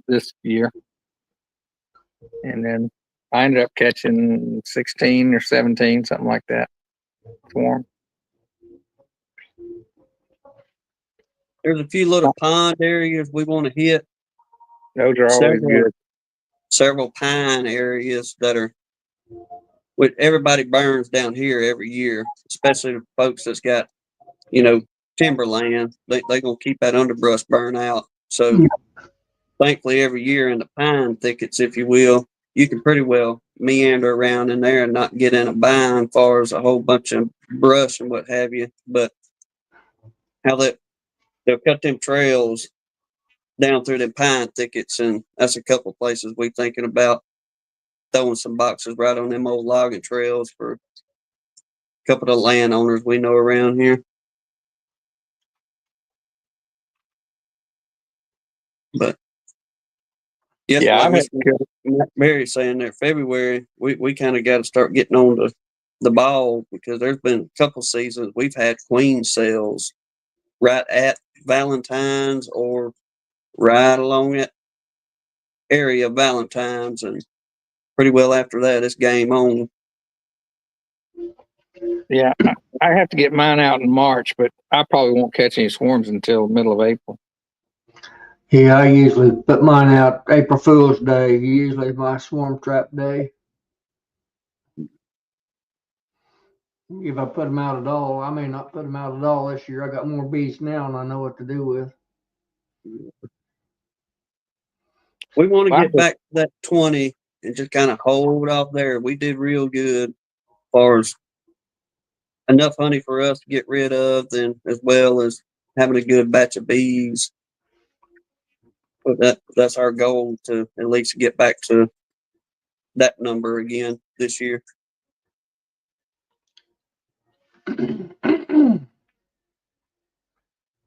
D: this year. And then I ended up catching 16 or 17, something like that, for 'em.
A: There's a few little pond areas we want to hit.
D: Those are always good.
A: Several pine areas that are with everybody burns down here every year, especially the folks that's got, timberland. They gonna keep that underbrush burn out. So thankfully every year in the pine thickets, if you will, you can pretty well meander around in there and not get in a bind as far as a whole bunch of brush and what have you. But how they'll cut them trails down through the pine thickets, and that's a couple places we thinking about throwing some boxes right on them old logging trails for a couple of the landowners we know around here. But
D: Yeah,
A: like
D: I've had
A: Mary's saying there, February, we kind of got to start getting on to the ball, because there's been a couple seasons we've had queen sales right at Valentine's or right along that area of Valentine's, and pretty well after that it's game on.
D: Yeah, I have to get mine out in March, but I probably won't catch any swarms until the middle of April.
B: Yeah, I usually put mine out April Fool's Day. Usually my swarm trap day. If I put them out at all, I may not put them out at all this year. I got more bees now, and I know what to do with.
A: We want to get back to that 20 and just kind of hold off there. We did real good as far as enough honey for us to get rid of, then as well as having a good batch of bees. But that's our goal, to at least get back to that number again this year.
B: I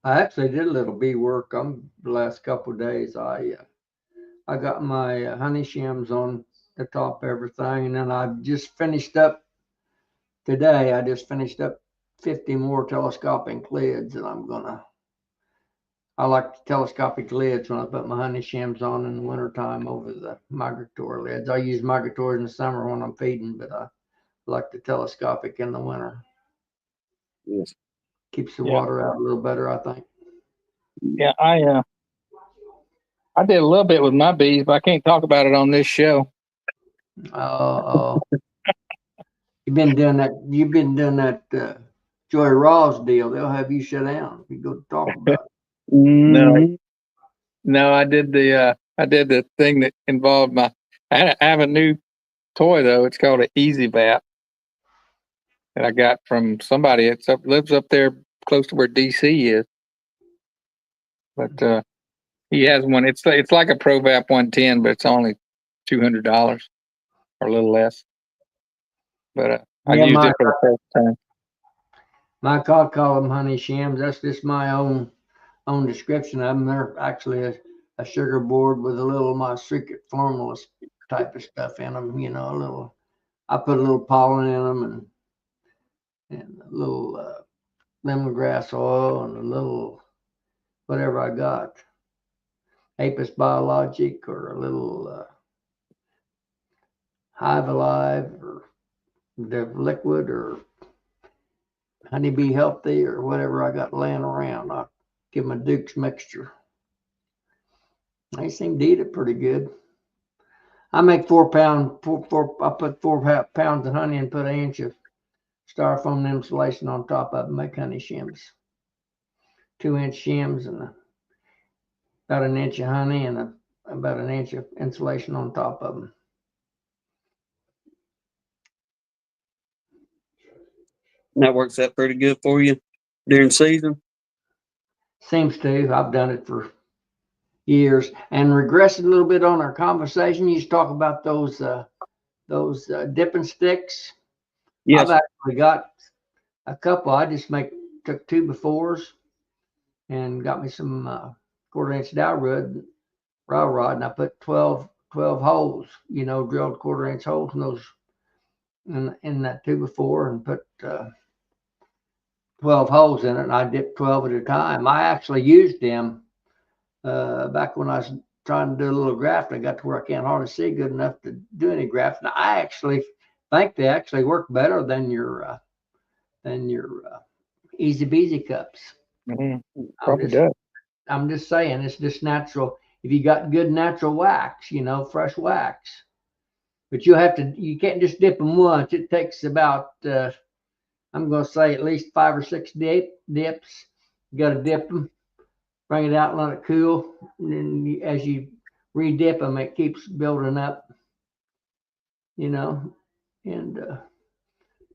B: actually did a little bee work on the last couple of days. I got my honey shims on the top of everything, and then I just finished up today. I just finished up 50 more telescopic lids, and I like the telescopic lids when I put my honey shims on in the wintertime over the migratory lids. I use migratory in the summer when I'm feeding, but I like the telescopic in the winter.
A: Yes.
B: Keeps the water out a little better, I think.
D: Yeah, I did a little bit with my bees, but I can't talk about it on this show.
B: You've been doing that Joy Raw's deal. They'll have you shut down. You go talk about it.
D: No, I did the thing that involved I have a new toy though. It's called an Easy Vat that I got from somebody. Lives up there close to where DC is. But he has one. It's like a ProVap 110, but it's only $200 or a little less. But I used it for the first time.
B: My call them honey shims. That's just my own description of them. They're actually a sugar board with a little my secret formula type of stuff in them. I put a little pollen in them and a little lemongrass oil and a little whatever I got, Apis Biologic or a little Hive Alive or the liquid or Honeybee Healthy or whatever I got laying around. I'll give them a Duke's mixture. They seem to eat it pretty good. I make 4 pounds. I put 4 pounds of honey and put an inch of styrofoam insulation on top of it. Make honey shims. 2-inch shims and about an inch of honey and about an inch of insulation on top of them.
A: And that works out pretty good for you during season.
B: Seems to. I've done it for years. And regressing a little bit on our conversation, you used to talk about those dipping sticks.
A: Yes.
B: I've actually got a couple. I just took 2x4s and got me some 1/4-inch dowel rod, and I put 12 holes, drilled 1/4-inch holes in those in that 2x4 and put 12 holes in it, and I dipped 12 at a time. I actually used them back when I was trying to do a little grafting. I got to where I can't hardly see good enough to do any grafting. I actually think they actually work better than your easy beezy cups.
D: Probably does.
B: I'm just saying, it's just natural. If you got good natural wax, fresh wax, but you can't just dip them once. It takes about, I'm going to say at least 5 or 6 dips. You got to dip them, bring it out and let it cool. And then as you re-dip them, it keeps building up, and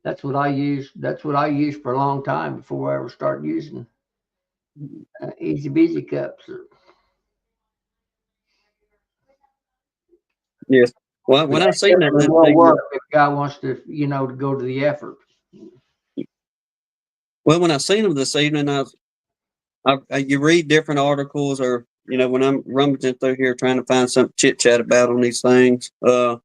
B: that's what I use. That's what I used for a long time before I ever started using easy beezy cups.
A: Yes. Well, when I seen that,
B: It will work if a guy wants to, to go to the effort.
A: well, when I seen them this evening, you read different articles, or when I'm rummaging through here trying to find something chit chat about on these things, you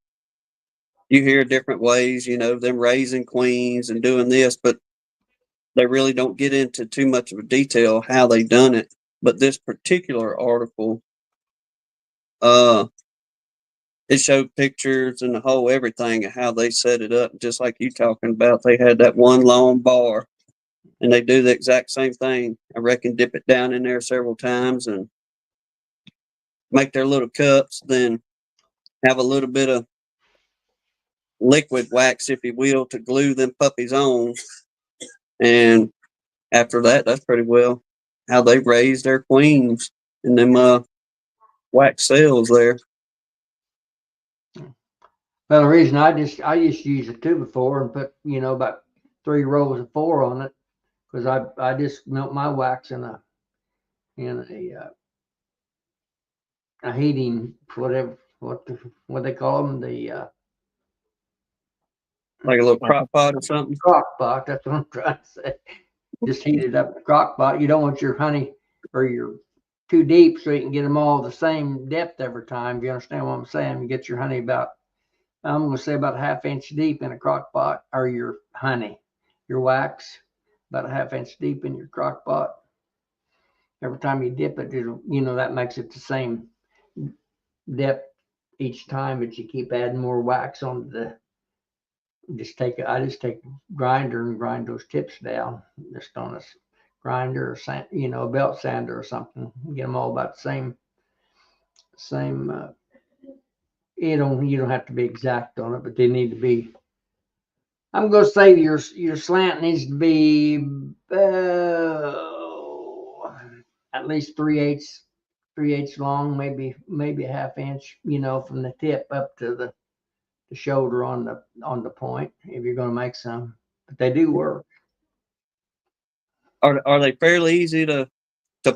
A: hear different ways, them raising queens and doing this, but they really don't get into too much of a detail how they done it. But this particular article, it showed pictures and the whole everything of how they set it up, just like you talking about. They had that one long bar, and they do the exact same thing. I reckon dip it down in there several times and make their little cups, then have a little bit of liquid wax, if you will, to glue them puppies on. And after that, that's pretty well how they raise their queens in them wax cells there.
B: Well, the reason I used to use a 2x4 and put, about 3 rows of 4 on it, because I just melt my wax in a heating, whatever, what they call them, the
A: Like a little crock pot or something.
B: crock pot. That's what I'm trying to say. Just heat it up in the crock pot. You don't want your honey or your too deep, so you can get them all the same depth every time. If you understand what I'm saying, you get your honey about, I'm going to say about a 1/2 inch deep in a crock pot, or your honey, your wax, about a 1/2 inch deep in your crock pot. Every time you dip it, that makes it the same depth each time, but you keep adding more wax on the. I just take a grinder and grind those tips down, just on a grinder or sand, a belt sander or something. Get them all about the same. You don't have to be exact on it, but they need to be. I'm going to say your slant needs to be at least 3/8 long, maybe a 1/2 inch, from the tip up to the shoulder on the point, if you're going to make some. But they do work.
A: Are they fairly easy to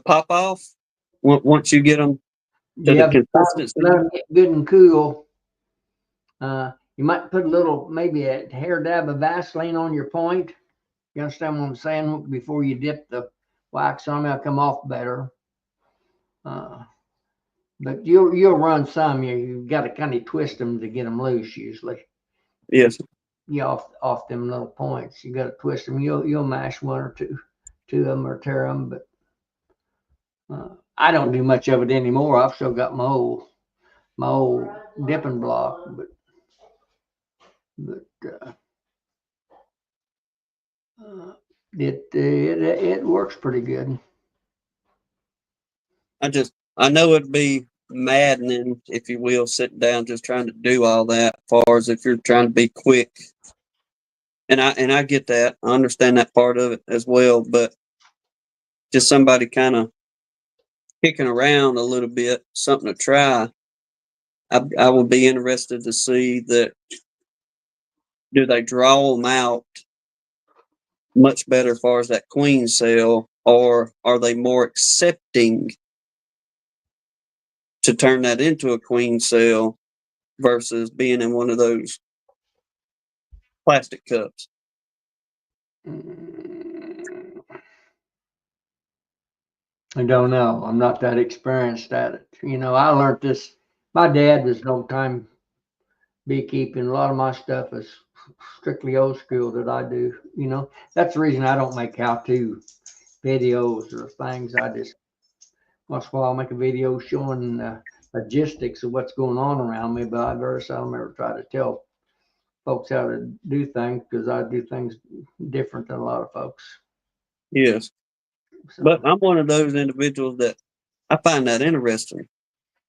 A: pop off once you get them to the consistency?
B: Let them get good and cool. You might put maybe a hair dab of Vaseline on your point. You understand what I'm saying? Before you dip the wax on, it'll come off better. But you'll run some. You've got to kind of twist them to get them loose usually.
A: Yes.
B: Off them little points. You got to twist them. You'll mash one or two of them or tear them. But I don't do much of it anymore. I've still got my old dipping block, but it works pretty good.
A: I know it'd be maddening, if you will, sitting down just trying to do all that, as far as if you're trying to be quick. And I get that. I understand that part of it as well, but just somebody kind of kicking around a little bit, something to try. I would be interested to see that. Do they draw them out much better as far as that queen cell, or are they more accepting to turn that into a queen cell versus being in one of those plastic cups?
B: I don't know. I'm not that experienced at it. I learned this. My dad was an old time beekeeping. A lot of my stuff is strictly old school that I do. That's the reason I don't make how-to videos or things. I just once in a while make a video showing logistics of what's going on around me, but I very seldom ever try to tell folks how to do things because I do things different than a lot of folks.
A: Yes.
B: So,
A: But I'm one of those individuals that I find that interesting.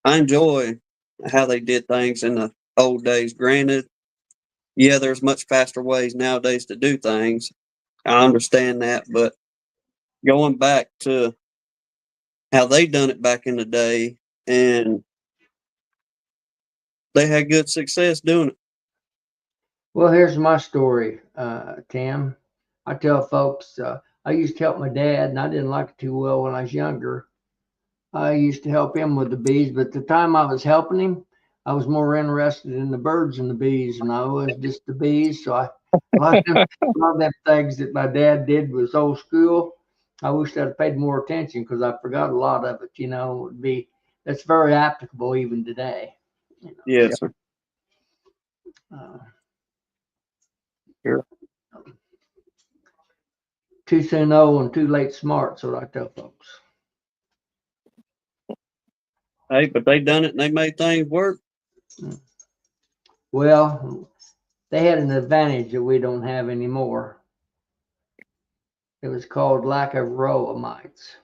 A: I enjoy how they did things in the old days. Granted, yeah, there's much faster ways nowadays to do things. I understand that, but going back to how they done it back in the day, and they had good success doing it.
B: well, here's my story, Tim. I tell folks I used to help my dad, and I didn't like it too well when I was younger. I used to help him with the bees, but the time I was helping him, I was more interested in the birds and the bees, and I was just the bees. So a lot of them things that my dad did was old school. I wish I'd paid more attention because I forgot a lot of it. You know, would be that's very applicable even today. You know,
A: Yes, sir.
B: uh,
A: Sure.
B: too soon old and too late smart. So I tell folks.
A: Hey, but they done it and they made things work.
B: Well, they had an advantage that we don't have anymore. It was called lack of row mites.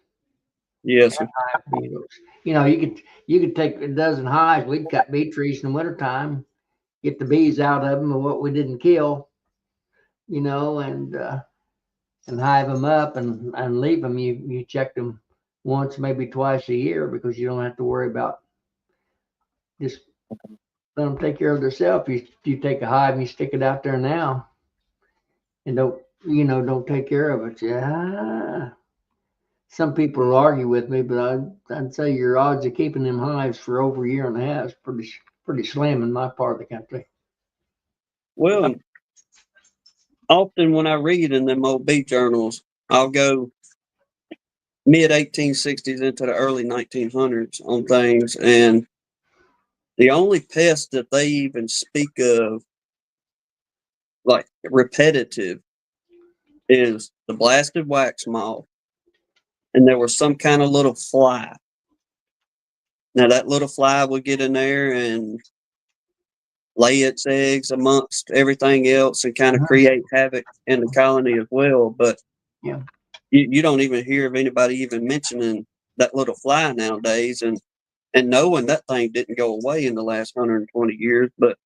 A: Yes, sir.
B: Beetles. You know, you could take a dozen hives. We'd cut bee trees in the wintertime, get the bees out of them and what we didn't kill, you know, and hive them up and leave them. You check them once, maybe twice a year because you don't have to worry about just let them take care of themselves. You take a hive and you stick it out there now and don't take care of it. Yeah. Some people will argue with me, but I'd say your odds of keeping them hives for over a year and a half is pretty slim in my part of the country.
A: Well, often when I read in them old bee journals, I'll go mid 1860s into the early 1900s on things, and the only pest that they even speak of, like repetitive, is the blasted wax moth, and there was some kind of little fly. Now that little fly would get in there and lay its eggs amongst everything else and kind of create havoc in the colony as well. But
B: Yeah.
A: you don't even hear of anybody even mentioning that little fly nowadays, and knowing that thing didn't go away in the last 120 years. But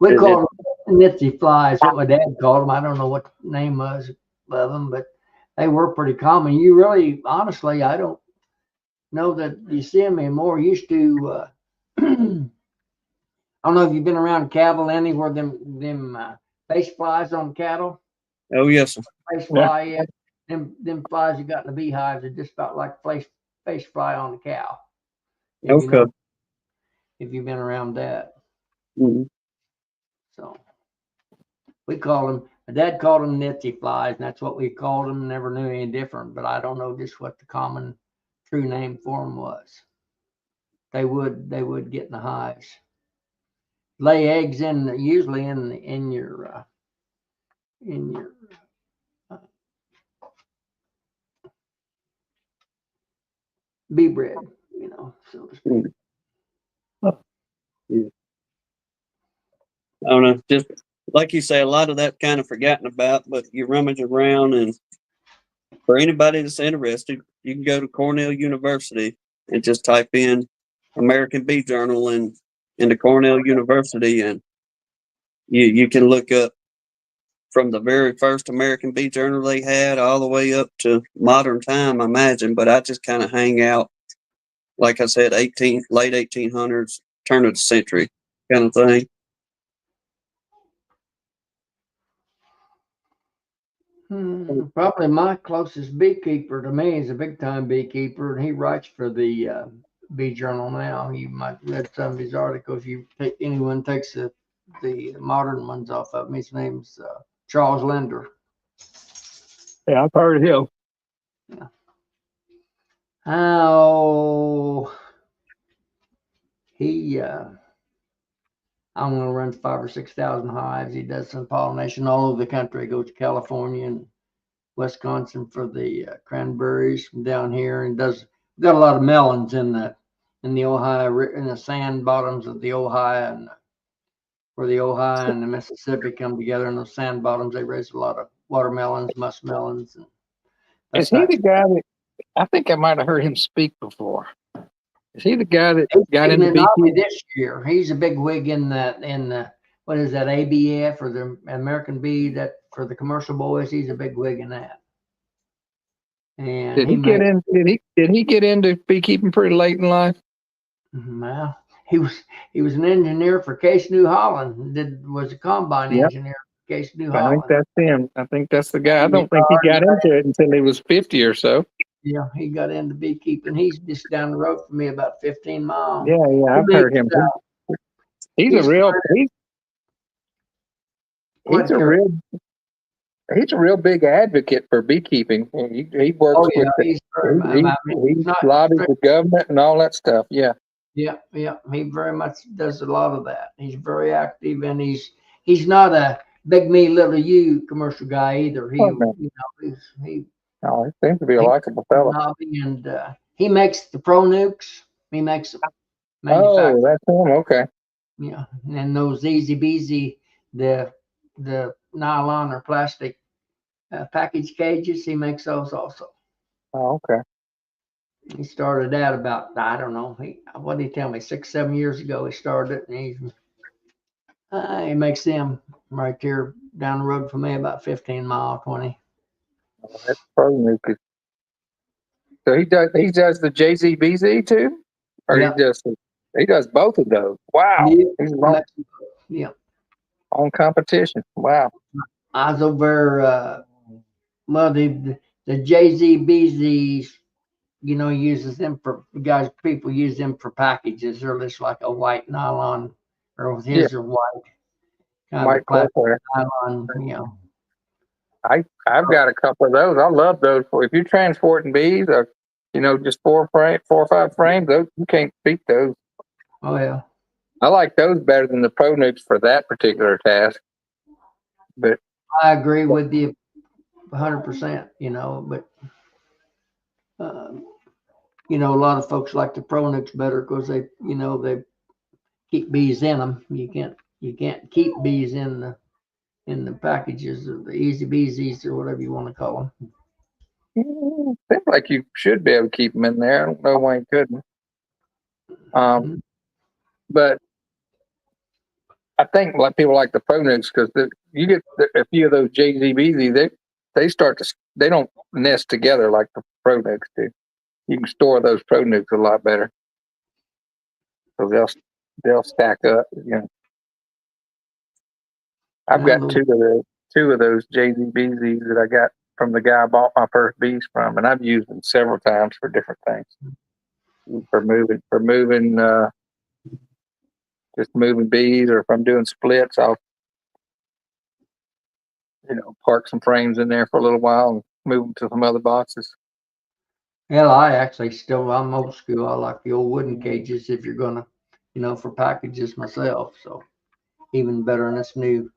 B: We
A: it,
B: call them nitsy flies, what my dad called them. I don't know what the name was of them, but they were pretty common. You really, honestly, I don't know that you see them anymore. Used to, I don't know if you've been around cattle anywhere, them face flies on cattle.
A: oh yes, sir.
B: Face fly, yeah. Them flies you got in the beehives are just about like face fly on the cow. If you
A: Okay.
B: know, if you've been around that.
A: Mhm.
B: So we call them. My dad called them nitsy flies, and that's what we called them. Never knew any different, but I don't know just what the common true name for them was. They would get in the hives, lay eggs usually in your uh, bee bread, so to speak.
A: Yeah. I don't know. Just like you say, a lot of that kind of forgotten about, but you rummage around, and for anybody that's interested, you can go to Cornell University and just type in American Bee Journal and into Cornell University, and you can look up from the very first American Bee Journal they had all the way up to modern time, I imagine. But I just kind of hang out, like I said, late 1800s, turn of the century kind of thing.
B: Probably my closest beekeeper to me is a big time beekeeper, and he writes for the Bee Journal now. You might read some of his articles. Anyone takes the modern ones off of him. His name's Charles Linder.
D: Yeah, I've heard of him.
B: Yeah. Oh, he I don't know, runs 5,000 or 6,000 hives. He does some pollination all over the country. He goes to California and Wisconsin for the cranberries from down here, and we've got a lot of melons in in the Ohio, in the sand bottoms of the Ohio, and where the Ohio and the Mississippi come together in those sand bottoms, they raise a lot of watermelons, muskmelons, and
D: Is
B: that
D: he
B: type
D: the
B: of
D: guy that I think I might have heard him speak before? Is he the guy that
B: He's
D: got
B: in
D: into
B: the Army
D: beekeeping?
B: this year. He's a big wig in the what is that, ABF, or the American Bee, that for the commercial boys. He's a big wig in that. And
D: Did he get in? Did he get into beekeeping pretty late in life?
B: well, he was an engineer for Case New Holland. Was a combine
D: Yep.
B: engineer for Case New
D: I think
B: Holland.
D: that's him. I think that's the guy. I
B: And
D: don't think he got into it until he was 50 or so.
B: yeah, he got into beekeeping. He's just down the road from me, about 15 miles.
D: Yeah, I've heard him. He's a
B: he's
D: real
B: What,
D: he's a
B: Terry?
D: real he's a real big advocate for beekeeping. He works
B: Oh yeah,
D: with the
B: he's very. I mean,
D: he
B: he's not.
D: lobbies the government and all that stuff. Yeah.
B: Yeah, he very much does a lot of that. He's very active, and he's not a big me, little you commercial guy either. He,
D: Oh, man.
B: you know, he
D: Oh, he seems to be a likable fella.
B: hobby, and he makes the Pro Nukes. He makes them,
D: Oh, that's him. Okay.
B: yeah, and those easy beezy, the nylon or plastic package cages. He makes those also.
D: Oh, okay.
B: He started that about, I don't know, what did he tell me, 6, 7 years ago he started it, and he makes them right here down the road from me, about 15 mile, 20.
D: Oh, that's probably good. So he does the JZBZ too, or
B: Yeah.
D: he does both of those. Wow,
B: Yeah,
D: he's
B: yeah.
D: on competition. Wow.
B: I was over, well, the JZBZs, uses them for, people use them for packages. They're just like a white nylon, or his are white, kind of
D: Mike
B: a plastic
D: Clayfair.
B: nylon,
D: I've got a couple of those. I love those. If you're transporting bees, or just 4 or 5 frames, those you can't beat those.
B: Oh yeah.
D: I like those better than the Pro Nukes for that particular task. But
B: I agree with you 100%, but a lot of folks like the Pronix better because they keep bees in them. You can't keep bees in the packages, or the easy beesies, or whatever you want to call them.
D: seems like you should be able to keep them in there. I don't know why you couldn't. But I think like people like the Pro Nukes, because you get a few of those JZBZ, they don't nest together like the Pro Nukes do. You can store those Pro Nukes a lot better, so they'll stack up. I've got two of those JZBZs that I got from the guy I bought my first bees from, and I've used them several times for different things. For moving, just moving bees, or if I'm doing splits, I'll park some frames in there for a little while and move them to some other boxes.
B: Hell, I'm old school. I like the old wooden cages if you're gonna, for packages myself. So even better than this new.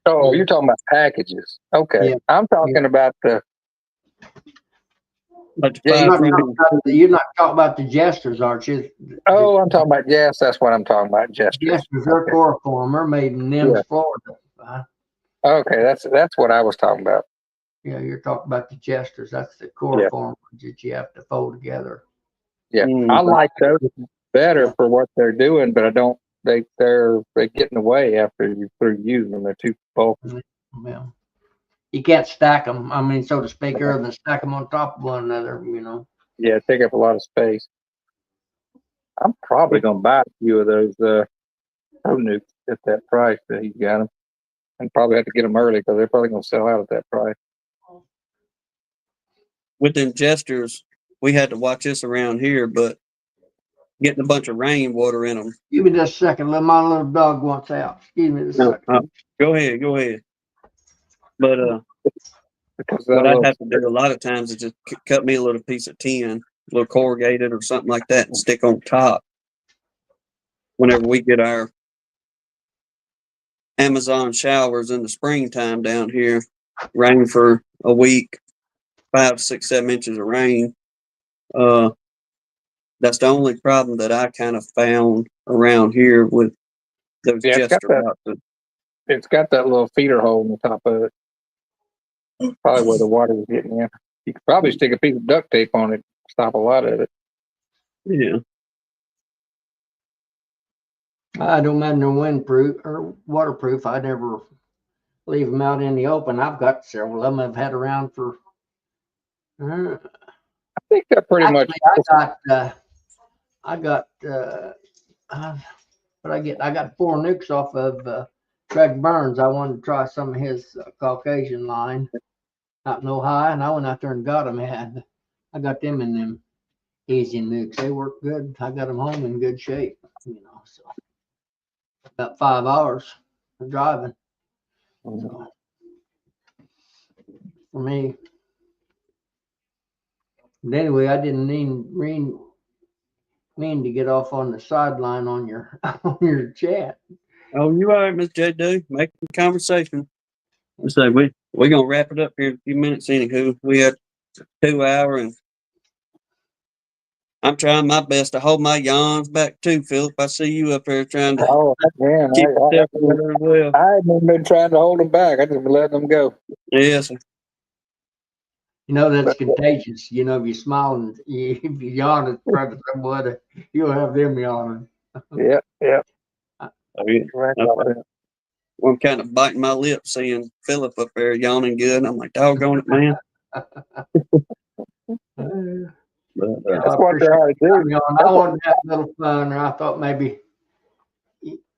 D: Oh, you're talking about packages. Okay.
B: Yeah.
D: I'm talking about the.
B: You're not talking about the jesters, aren't you?
D: Oh, I'm talking about that's what I'm talking about. Jesters.
B: Jesters are chloroformer made in Nims, Florida.
D: Okay, that's what I was talking about.
B: Yeah, you're talking about the jesters. That's the chloroform that you have to fold together.
D: Yeah, I like those better for what they're doing, but I don't. They get in the way after you using them. They're too bulky.
B: Yeah. You can't stack them. I mean, so to speak, other than stack them on top of one another.
D: Yeah, take up a lot of space. I'm probably gonna buy a few of those Pro Nukes at that price that he's got them, and probably have to get them early because they're probably gonna sell out at that price.
A: With them jesters, we had to watch this around here, but getting a bunch of rainwater in them.
B: Give me just a second. My little dog wants out. Excuse me just a second.
A: Go ahead. But what I'd have to do a lot of times is just cut me a little piece of tin, a little corrugated or something like that, and stick on top. Whenever we get our Amazon showers in the springtime down here, rain for a week, 5, 6, 7 inches of rain. That That's the only problem that I kind of found around here with those
D: Yeah,
A: jester boxes.
D: it's got that little feeder hole in the top of it. Probably where the water is getting in. You could probably stick a piece of duct tape on it, stop a lot of it.
A: Yeah.
B: I don't mind they're windproof or waterproof. I never leave them out in the open. I've got several of them I've had around for.
D: I think they're pretty much.
B: Actually, I got what I get. I got 4 nukes off of Greg Burns. I wanted to try some of his Caucasian line out in Ohio, and I went out there and got them. I got them in them easy nukes. They work good. I got them home in good shape. So about 5 hours of driving. So for me. But anyway, I didn't mean to get off on the sideline on your on your chat.
A: Oh, you all right, Miss J.D.? Making conversation. So we're gonna wrap it up here in a few minutes. Anywho, we had 2 hour, and I'm trying my best to hold my yawns back too, Philip. I see you up there trying to
D: Oh man,
A: keep yourself together as well.
D: I haven't been trying to hold them back. I just been letting them go.
A: Yes.
B: That's contagious. If you smile and if you yawn in front of somebody, you'll have them yawning.
D: Yeah.
A: Oh, yeah.
D: Right about that.
A: Well, I'm kind of biting my lip seeing Philip up there yawning good. And I'm like, doggone it, man. But,
D: That's what they're hard to do.
B: I wanted to have a little fun, and I thought maybe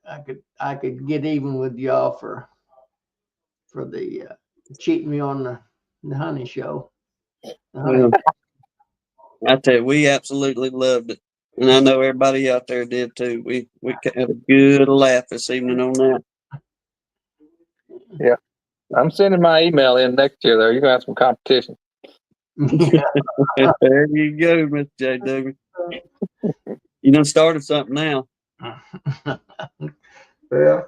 B: I could get even with y'all for the cheating me on the honey show.
A: well, I tell you, we absolutely loved it. And I know everybody out there did too. We had a good laugh this evening on that.
D: Yeah. I'm sending my email in next year, though. You're going to have some competition.
A: There you go, Miss J.W. You done started something now.
B: Yeah.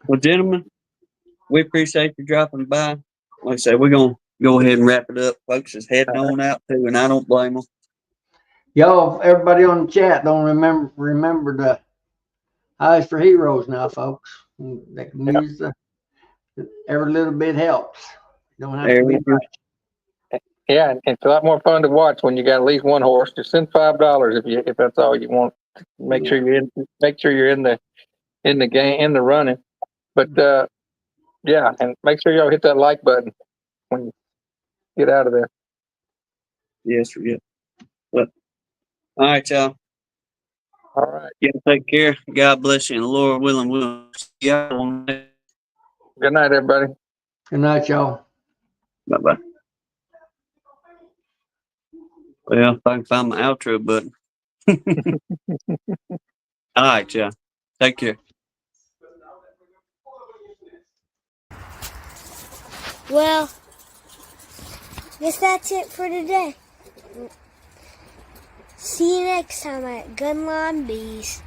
A: Well, gentlemen, we appreciate you dropping by. Like I said, we're going to go ahead and wrap it up. Folks is heading on out too, and I don't blame them.
B: Y'all, everybody on the chat, don't remember the Eyes for Heroes now, folks. They can use every little bit helps. Don't have to be much.
D: Yeah, and it's a lot more fun to watch when you got at least one horse. Just send $5 if that's all you want. Make sure you're in. Make sure you're in the game, in the running. But yeah, and make sure y'all hit that like button when you get out of there.
A: Yes, yeah. But, all right, y'all.
D: All right.
A: Yeah, take care. God bless you, and Lord willing, we'll see y'all on next.
D: Good night, everybody.
B: Good night, y'all.
A: Bye-bye. Well, if I can find my outro button. All right, y'all. Take care.
E: Well, guess that's it for today. See you next time at Gunline Bees.